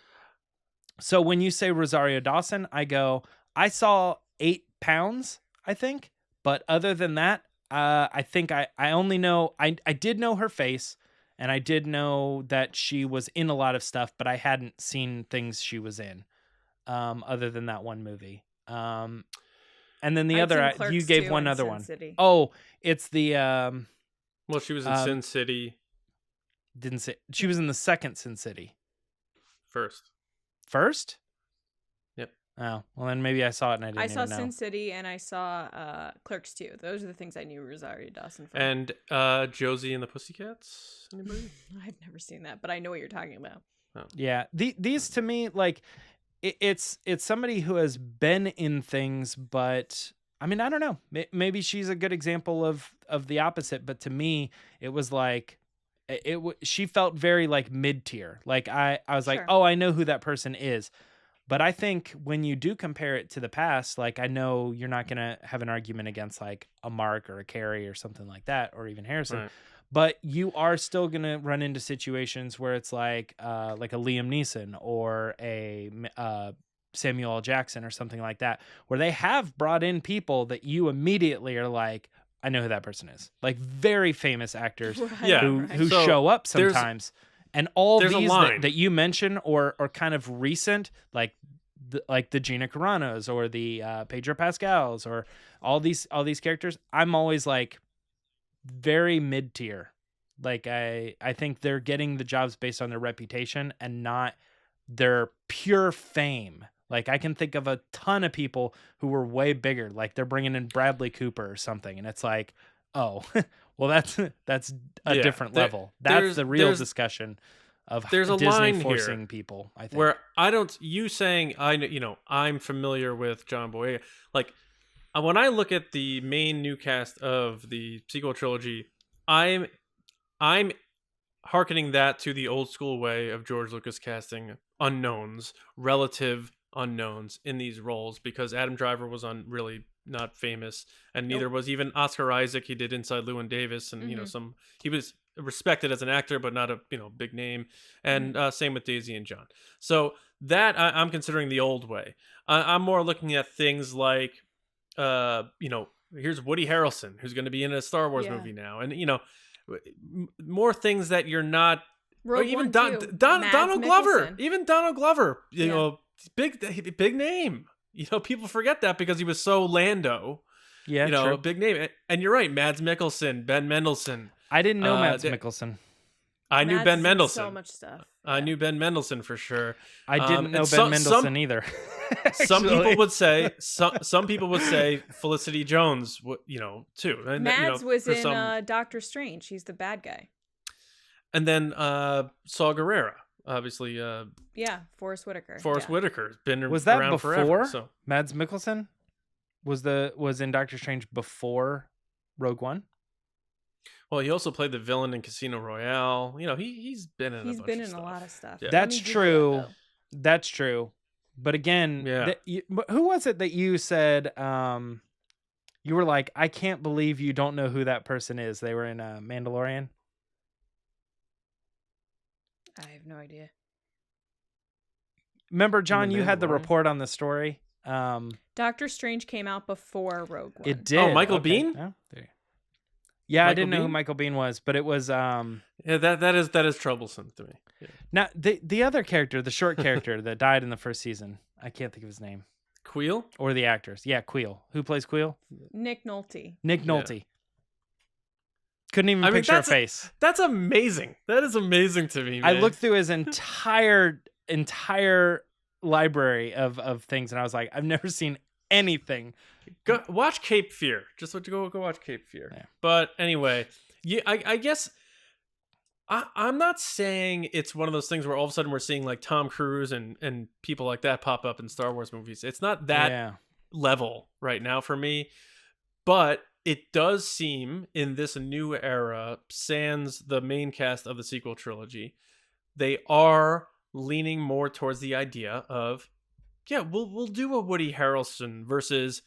So when you say Rosario Dawson, I go, I saw 8 pounds, I think. But other than that, I think I only know, I did know her face, and I did know that she was in a lot of stuff, but I hadn't seen things she was in, other than that one movie. And then the I'd other, seen Clerks you gave 2 one and other Sin one. City. Oh, it's the, Well, she was in Sin City didn't say, she was in the second Sin City. first. First? Yep. Oh, well then maybe I saw it and I didn't I saw even know. Sin City and I saw Clerks 2. Those are the things I knew Rosario Dawson from. And Josie and the Pussycats? Anybody? I've never seen that, but I know what you're talking about. Yeah, these to me, like, it's somebody who has been in things, but I mean, I don't know. Maybe she's a good example of the opposite, but to me, it was like she felt very like mid tier. Like I was like, Sure. oh, I know who that person is. But I think when you do compare it to the past, like, I know you're not gonna have an argument against like a Mark or a Carrie or something like that, or even Harrison. Right. But you are still gonna run into situations where it's like a Liam Neeson or a Samuel L. Jackson or something like that, where they have brought in people that you immediately are like, I know who that person is. Like, very famous actors Yeah, who So, show up there's- sometimes. And all there's a these line. that you mention or kind of recent, like the Gina Carano's or the Pedro Pascal's or all these characters, I'm always like very mid tier. Like I think they're getting the jobs based on their reputation and not their pure fame. Like, I can think of a ton of people who were way bigger. Like, they're bringing in Bradley Cooper or something, and it's like, oh, well, that's a Yeah, different there- level. That's there's- the real there's- discussion of there's a Disney line here forcing people, I think. Where I don't, you saying I'm familiar with John Boyega. Like, when I look at the main new cast of the sequel trilogy, I'm hearkening that to the old school way of George Lucas casting unknowns, relative unknowns in these roles, because Adam Driver was really not famous, and neither was even Oscar Isaac. He did Inside Llewyn Davis, and he was respected as an actor, but not a big name. And same with Daisy and John. So that I'm considering the old way. I'm more looking at things like, here's Woody Harrelson, who's going to be in a Star Wars movie now, and more things that you're not. Rogue Or even One, too. Mads Donald Glover, Mikkelsen. even Donald Glover, big name. People forget that because he was so Lando. Yeah, a true. big name. And you're right, Mads Mikkelsen, Ben Mendelsohn. I didn't know Mads that- Mikkelsen. I knew Mads Ben is in Mendelsohn. So much stuff. I knew Ben Mendelsohn for sure. I didn't and know Ben some- Mendelsohn either. Some actually. people would say some people would say Felicity Jones, too. And, Mads was for in some- Doctor Strange. He's the bad guy. and then Saw Gerrera, obviously. Yeah, Forrest Whitaker. Forrest yeah. Whitaker's been Was that around before forever. So Mads Mikkelsen was in Doctor Strange before Rogue One? well, he also played the villain in Casino Royale. He's been in. He's a bunch been of in stuff. a lot of stuff. Yeah. That's Let me Google true. it, though. That's true. But again, Yeah. who was it that you said you were like, I can't believe you don't know who that person is? They were in Mandalorian. I have no idea. Remember, John, you had the Mandalorian. report on the story. Doctor Strange came out before Rogue One. It did. Oh, Michael Okay. Biehn? Yeah, there you- Yeah, I Michael didn't know who Biehn? Michael Biehn was, but it was Yeah, that is troublesome to me. Yeah. now the other character, the short character that died in the first season. I can't think of his name Queel? or the actors. Yeah, Queel. Who plays Queel? Nick Nolte. Nick Yeah. Nolte. Couldn't even I mean, picture a that's face. That's amazing. That is amazing to me, I man. looked through his entire library of things, and I was like, I've never seen anything. Go watch Cape Fear. Just go watch Cape Fear. Yeah. But anyway, yeah, I guess I'm not saying it's one of those things where all of a sudden we're seeing like Tom Cruise and people like that pop up in Star Wars movies. It's not that Yeah. level right now for me, but it does seem in this new era, sans the main cast of the sequel trilogy, they are leaning more towards the idea of, yeah, we'll do a Woody Harrelson versus,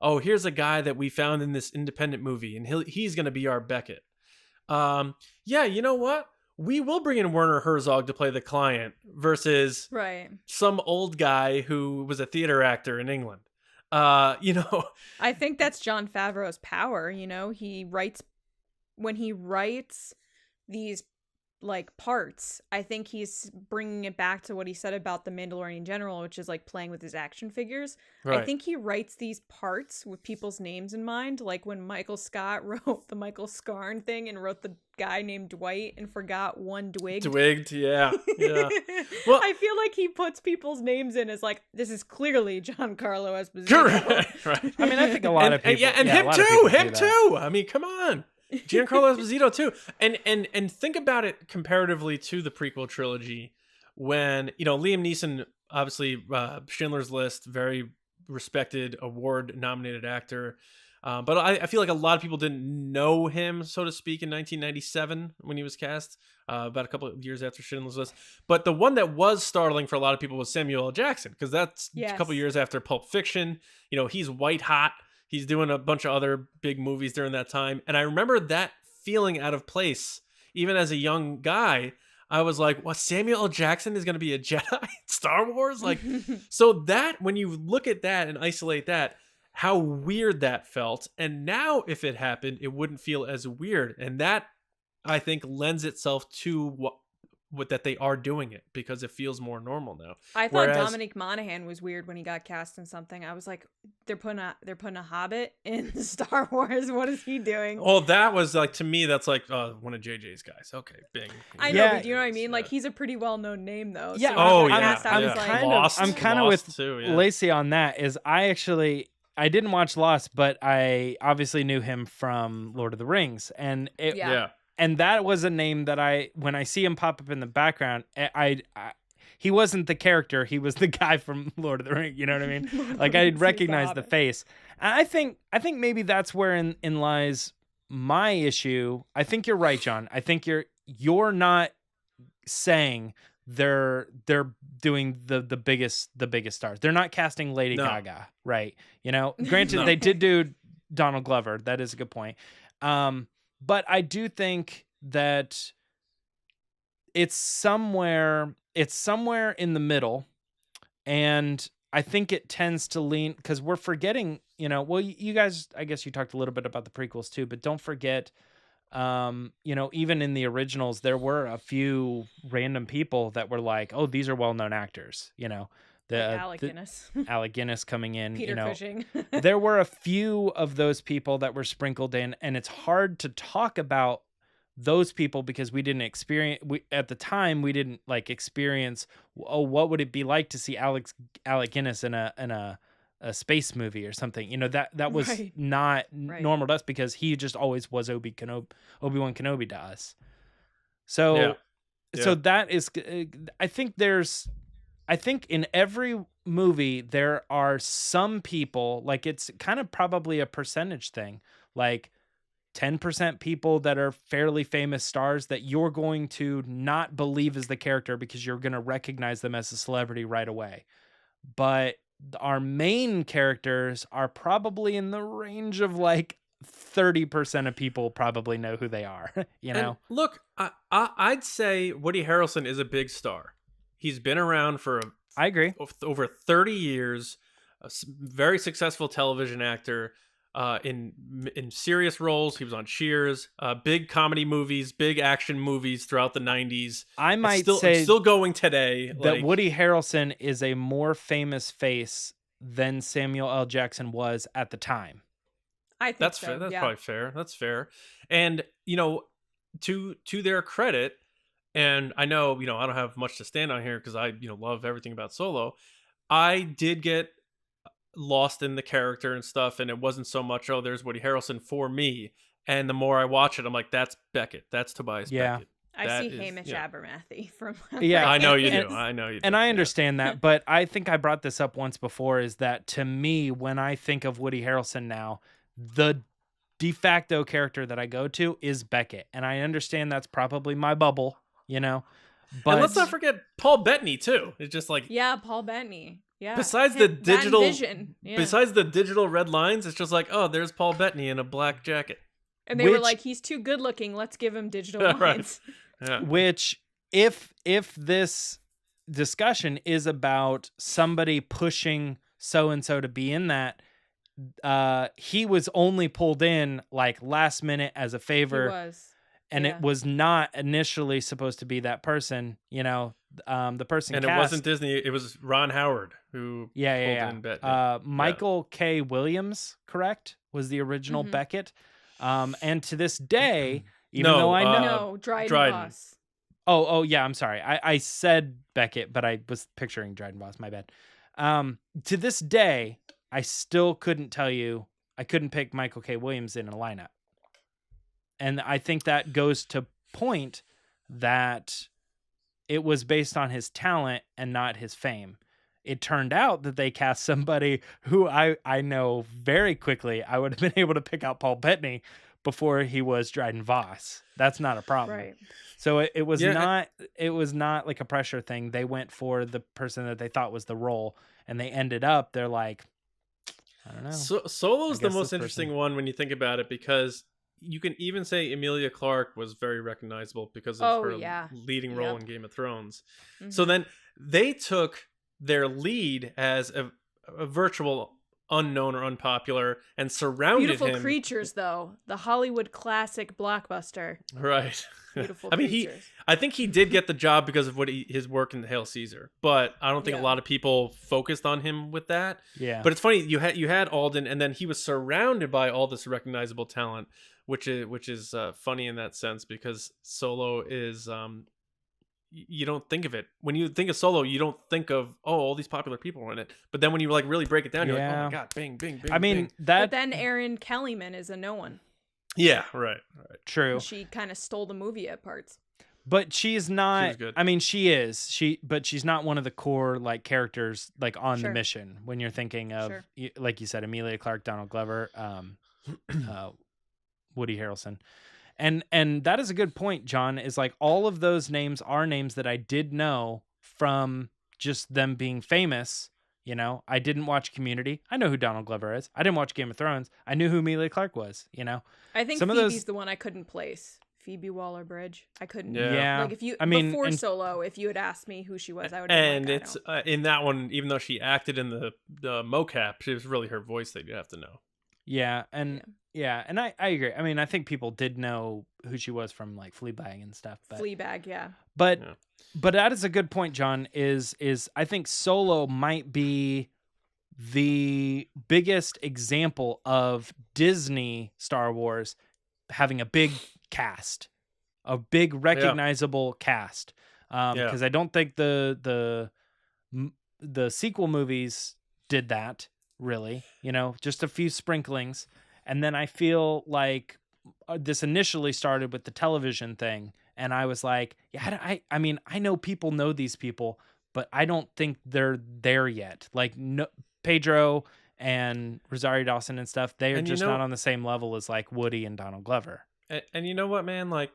oh, here's a guy that we found in this independent movie and he's going to be our Beckett. Yeah, you know what? We will bring in Werner Herzog to play the client versus Right. some old guy who was a theater actor in England. I think that's Jon Favreau's power. When he writes these like parts, I think he's bringing it back to what he said about the Mandalorian in general, which is like playing with his action figures. Right. I think he writes these parts with people's names in mind, like when Michael Scott wrote the Michael Scarn thing and wrote the guy named Dwight and forgot one Dwigged. Twigged, yeah. Well, I feel like he puts people's names in as like, this is clearly Giancarlo Esposito. correct. Right. I mean, I think a lot of people. and a him lot of people too. do Him that. too. I mean, come on. Giancarlo Esposito too. And think about it comparatively to the prequel trilogy when, Liam Neeson, obviously Schindler's List, very respected, award nominated actor. But I feel like a lot of people didn't know him, so to speak, in 1997 when he was cast, about a couple of years after Schindler's List. But the one that was startling for a lot of people was Samuel L. Jackson, because that's a couple years after Pulp Fiction. He's white hot. He's doing a bunch of other big movies during that time. And I remember that feeling out of place, even as a young guy. I was like, what, Samuel L. Jackson is going to be a Jedi in Star Wars? Like, so that, when you look at that and isolate that, how weird that felt. And now if it happened, it wouldn't feel as weird. And that, I think, lends itself to what that they are doing it, because it feels more normal now. I thought Whereas- Dominic Monaghan was weird when he got cast in something. I was like, they're putting a Hobbit in Star Wars. What is he doing? Oh, that was like, to me, that's like one of JJ's guys. Okay, bing. I know, Yeah. but you know what I mean? Like, he's a pretty well-known name, though. Yeah. So Oh, when he yeah. got cast, I was yeah. like, Lost, I'm kind of Lost with too, yeah. Lacey on that. Is I didn't watch Lost, but I obviously knew him from Lord of the Rings, and Yeah. and that was a name that when I see him pop up in the background, he wasn't the character, he was the guy from Lord of the Rings. You know what I mean? Like, I'd recognize the face. And I think maybe that's where in lies my issue. I think you're right, John. I think you're not saying they're doing the biggest stars. They're not casting Lady Gaga, right? Granted, No. they did do Donald Glover. That is a good point. But I do think that it's somewhere in the middle, and I think it tends to lean, because we're forgetting, you guys, I guess you talked a little bit about the prequels too, but don't forget, even in the originals, there were a few random people that were like, oh, these are well-known actors, Alec Guinness. Alec Guinness coming in, Peter Cushing. there were a few of those people that were sprinkled in, and it's hard to talk about those people because we didn't experience, at the time we didn't like experience, oh, what would it be like to see Alec Guinness in a space movie or something, that was Right. not Right. normal to us, because he just always was Obi-Wan Kenobi to us. So Yeah. that is, I think in every movie there are some people, like, it's kind of probably a percentage thing, like 10% people that are fairly famous stars that you're going to not believe is the character because you're going to recognize them as a celebrity right away. But our main characters are probably in the range of like 30% of people probably know who they are, you know? And look, I'd say Woody Harrelson is a big star. He's been around for I agree. over 30 years, very successful television actor. In serious roles, he was on Cheers, big comedy movies, big action movies throughout the 90s. I might it's say still going today. that Woody Harrelson is a more famous face than Samuel L. Jackson was at the time. I think that's so, fair. That's yeah. probably fair. That's fair. And to their credit, and I know I don't have much to stand on here because I love everything about Solo. I did get lost in the character and stuff, and it wasn't so much there's Woody Harrelson for me, and the more I watch it I'm like, that's Beckett, that's Tobias Beckett. I see Hamish Abernathy from I know you do. And I understand that, but I think I brought this up once before, is that to me, when I think of Woody Harrelson now, the de facto character that I go to is Beckett, and I understand that's probably my bubble, but and let's not forget Paul Bettany too. It's just like, Paul Bettany. Yeah. Besides the digital Vision. Yeah. Besides the digital red lines, it's just like, oh, there's Paul Bettany in a black jacket. And they were like, he's too good looking, let's give him digital lines. Yeah. Which, if this discussion is about somebody pushing so and so to be in that, he was only pulled in like last minute as a favor. He was. And it was not initially supposed to be that person, the person and cast. It wasn't Disney, it was Ron Howard who pulled in Bettany. Michael K. Williams, correct, was the original Beckett. And to this day, even though I know... No, Dryden Voss. Oh, yeah, I'm sorry. I said Beckett, but I was picturing Dryden Voss, my bad. To this day, I still couldn't tell you, I couldn't pick Michael K. Williams in a lineup. And I think that goes to point that it was based on his talent and not his fame. It turned out that they cast somebody who I know very quickly I would have been able to pick out Paul Bettany before he was Dryden Voss. That's not a problem. Right. So it was not like a pressure thing. They went for the person that they thought was the role, and they're like, I don't know. Solo's the most interesting one when you think about it, because you can even say Emilia Clarke was very recognizable because of her leading role in Game of Thrones. Mm-hmm. So then they took their lead as a virtual unknown or unpopular and surrounded Beautiful him. Creatures, though. The Hollywood classic blockbuster. Right. Beautiful Creatures. I think he did get the job because of his work in Hail Caesar, but I don't think a lot of people focused on him with that. Yeah. But it's funny, you had Alden, and then he was surrounded by all this recognizable talent, which is funny in that sense, because Solo is you don't think of it. When you think of Solo, you don't think of all these popular people are in it. But then when you really break it down, you're like, oh my god, bing, bing, bing. I mean, bing. But then Erin Kellyman is a no one. Yeah, right. True. She kind of stole the movie at parts. But she's not. She was good. I mean, she is. But she's not one of the core characters on the mission. When you're thinking of like you said, Emilia Clarke, Donald Glover, Woody Harrelson. And that is a good point, John, is like all of those names are names that I did know from just them being famous. I didn't watch Community. I know who Donald Glover is. I didn't watch Game of Thrones. I knew who Emilia Clarke was, I think Phoebe's the one I couldn't place. Phoebe Waller-Bridge. I couldn't. Yeah. Like before Solo, if you had asked me who she was, I would have been like, it's in that one, even though she acted in the mocap, it was really her voice that you have to know. Yeah, and I agree. I mean, I think people did know who she was from like Fleabag and stuff. But, Fleabag, yeah. But that is a good point, John. Is I think Solo might be the biggest example of Disney Star Wars having a big cast, a big recognizable cast. Because I don't think the sequel movies did that. Really, just a few sprinklings. And then I feel like this initially started with the television thing. And I was like, I mean, I know people know these people, but I don't think they're there yet. Like Pedro and Rosario Dawson and stuff, they are just not on the same level as like Woody and Donald Glover. And you know what, man? Like,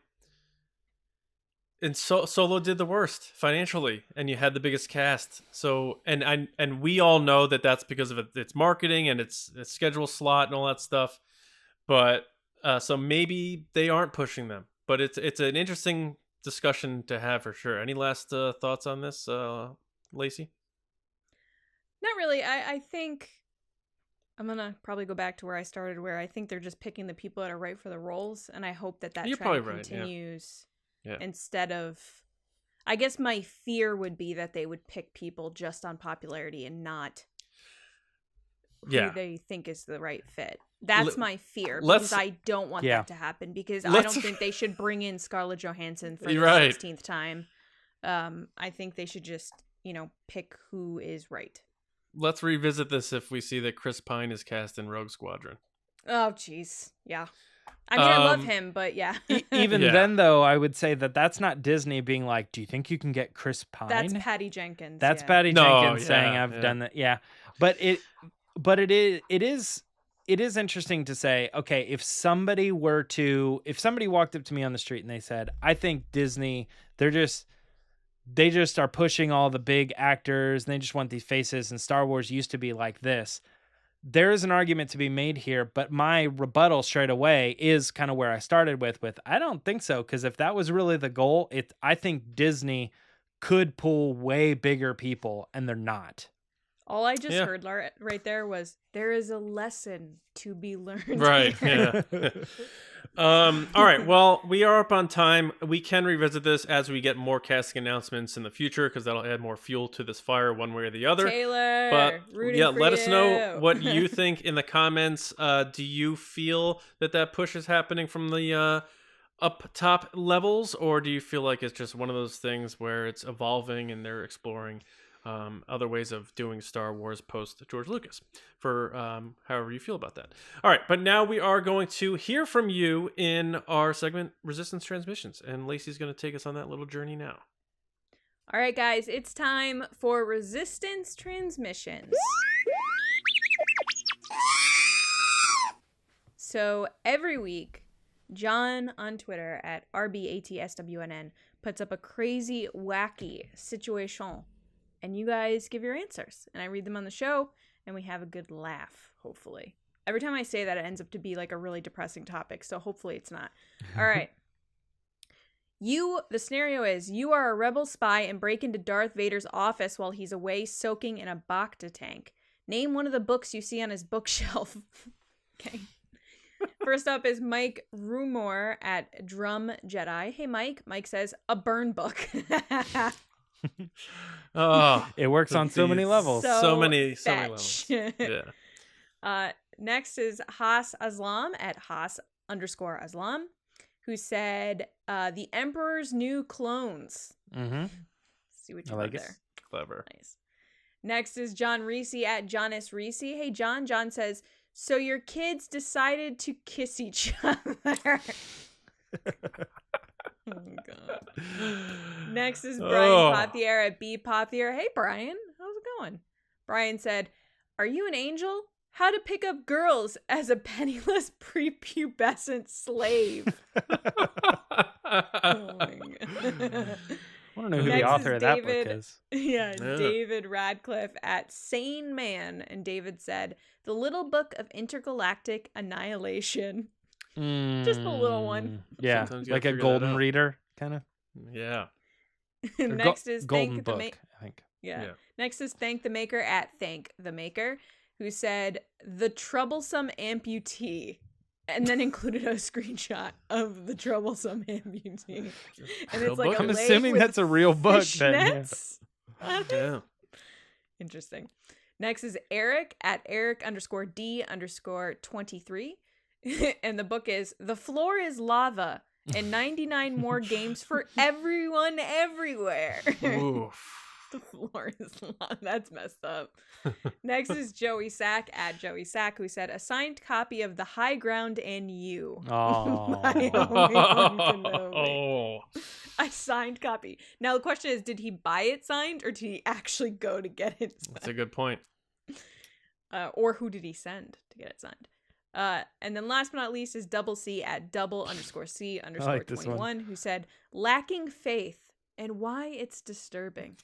and Solo did the worst financially, and you had the biggest cast. So, and we all know that that's because of its marketing and its schedule slot and all that stuff. But so maybe they aren't pushing them. But it's an interesting discussion to have for sure. Any last thoughts on this, Lacey? Not really. I think I'm gonna probably go back to where I started, where I think they're just picking the people that are right for the roles, and I hope that You're trend probably right, continues. Yeah. Instead of, I guess my fear would be that they would pick people just on popularity and not who they think is the right fit. That's my fear, because I don't want that to happen, because I don't think they should bring in Scarlett Johansson for the 16th time. I think they should just, pick who is right. Let's revisit this if we see that Chris Pine is cast in Rogue Squadron. Oh, jeez. Yeah. I mean, I love him, but yeah. Even then, though, I would say that that's not Disney being like, do you think you can get Chris Pine? That's Patty Jenkins. That's Patty Jenkins saying, I've done that. Yeah. But it is interesting to say, okay, if somebody walked up to me on the street and they said, I think Disney, they just are pushing all the big actors and they just want these faces, and Star Wars used to be like this. There is an argument to be made here, but my rebuttal straight away is kind of where I started with I don't think so, because if that was really the goal, I think Disney could pull way bigger people, and they're not. All I just heard right there was, there is a lesson to be learned. Right, yeah. All right, well, we are up on time. We can revisit this as we get more casting announcements in the future, because that'll add more fuel to this fire one way or the other. Taylor, but let us know what you you think in the comments. Do you feel that push is happening from the up top levels, or do you feel like it's just one of those things where it's evolving and they're exploring other ways of doing Star Wars post George Lucas, for however you feel about that. All right, but now we are going to hear from you in our segment Resistance Transmissions, and Lacey's going to take us on that little journey now. All right, guys, it's time for Resistance Transmissions. So every week, John on Twitter at RBATSWNN puts up a crazy, wacky situation, and you guys give your answers, and I read them on the show, and we have a good laugh, hopefully. Every time I say that, it ends up to be like a really depressing topic, so hopefully it's not. All right. The scenario is, you are a rebel spy and break into Darth Vader's office while he's away soaking in a Bacta tank. Name one of the books you see on his bookshelf. Okay. First up is Mike Rumor at Drum Jedi. Hey, Mike. Mike says, a burn book. Oh, it works on so many levels. So many levels. Yeah. Next is Haas Aslam at Haas_Aslam, who said, the Emperor's New Clones. Mm-hmm. See what you like there. Clever. Nice. Next is John Reese at Jonas Reese. Hey, John. John says, so your kids decided to kiss each other. Oh, God. Next is Brian Pothier at B Pothier. Hey, Brian. How's it going? Brian said, are you an angel? How to pick up girls as a penniless prepubescent slave. Oh, my God. I want to know who the author of that book is. Yeah, David Radcliffe at Sane Man. And David said, the Little Book of Intergalactic Annihilation. Just a little one. Yeah, like a golden reader, kind of. Yeah. Next is Golden Book, I think. Yeah. Next is Thank the Maker at Thank the Maker, who said, the troublesome amputee, and then included a screenshot of the troublesome amputee. And it's like I'm assuming that's a real book. Fishnets? Yeah. Interesting. Next is Eric at Eric_D_23. And the book is The Floor is Lava and 99 more games for everyone everywhere. The floor is lava. That's messed up. Next is Joey Sack at Joey Sack, who said, a signed copy of The High Ground and You. Oh. A signed copy. Now the question is, did he buy it signed, or did he actually go to get it signed? That's a good point. Or who did he send to get it signed? And then last but not least is Double C at double_C_21, who said, lacking faith and why it's disturbing.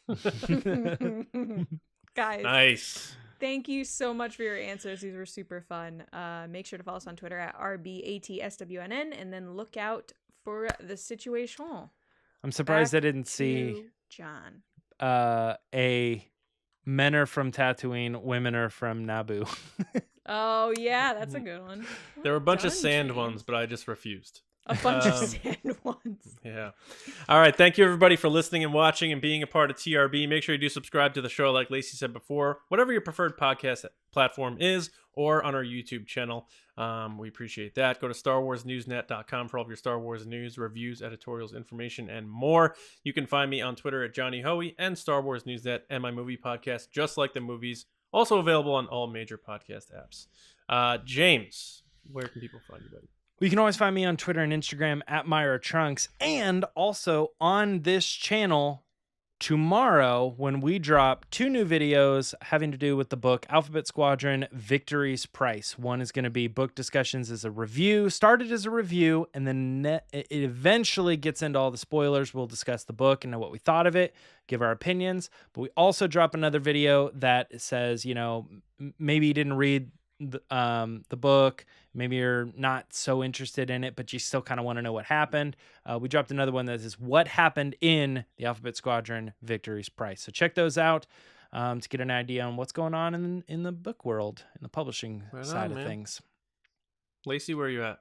Guys. Nice. Thank you so much for your answers. These were super fun. Make sure to follow us on Twitter at RBATSWNN and then look out for the situation. I'm surprised I didn't to see John. a men are from Tatooine, women are from Naboo. Oh, yeah, that's a good one. There were a bunch of Done, sand James. ones, but I just refused. A bunch of sand ones. Yeah. All right. Thank you, everybody, for listening and watching and being a part of TRB. Make sure you do subscribe to the show, like Lacey said before, whatever your preferred podcast platform is, or on our YouTube channel. We appreciate that. Go to StarWarsNewsNet.com for all of your Star Wars news, reviews, editorials, information, and more. You can find me on Twitter at Johnny Hoey and Star Wars Newsnet and my movie podcast, Just Like the Movies, also available on all major podcast apps. James, where can people find you, buddy? You can always find me on Twitter and Instagram at Myra Trunks, and also on this channel tomorrow when we drop 2 new videos having to do with the book Alphabet Squadron Victory's Price. One is going to be book discussions as a review, started as a review, and then it eventually gets into all the spoilers. We'll discuss the book and know what we thought of it, give our opinions, but we also drop another video that says, you know, maybe you didn't read the book, maybe you're not so interested in it, but you still kind of want to know what happened. We dropped another one that is what happened in the Alphabet Squadron Victory's Price. So check those out to get an idea on what's going on in the book world, in the publishing side of things. Lacey, where are you at?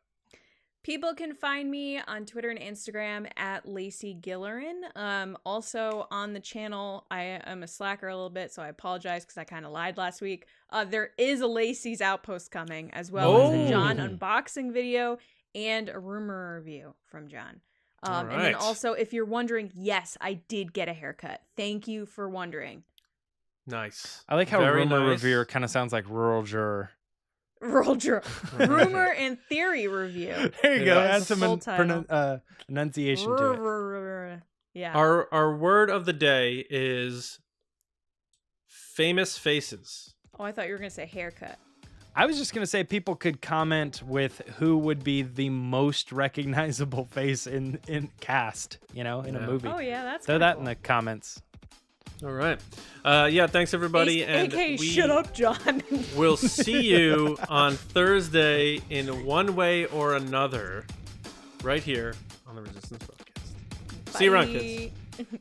People can find me on Twitter and Instagram at Lacey Gillerin. Also on the channel, I am a slacker a little bit, so I apologize because I kind of lied last week. There is a Lacey's Outpost coming, as well as a John unboxing video and a rumor review from John. And then also, if you're wondering, yes, I did get a haircut. Thank you for wondering. Nice. I like how Very rumor nice. review kind of sounds like rural juror. Rumor and theory review. There you go. Yeah. Add some Full title. enunciation to it. Yeah. Our word of the day is famous faces. Oh, I thought you were gonna say haircut. I was just going to say people could comment with who would be the most recognizable face in cast, you know, in a movie. Oh yeah, that's Throw kinda that cool. in the comments. All right. Yeah, thanks everybody. And AKA, shut up, John. We'll see you on Thursday in one way or another right here on the Resistance Podcast. See you around, kids. Bye.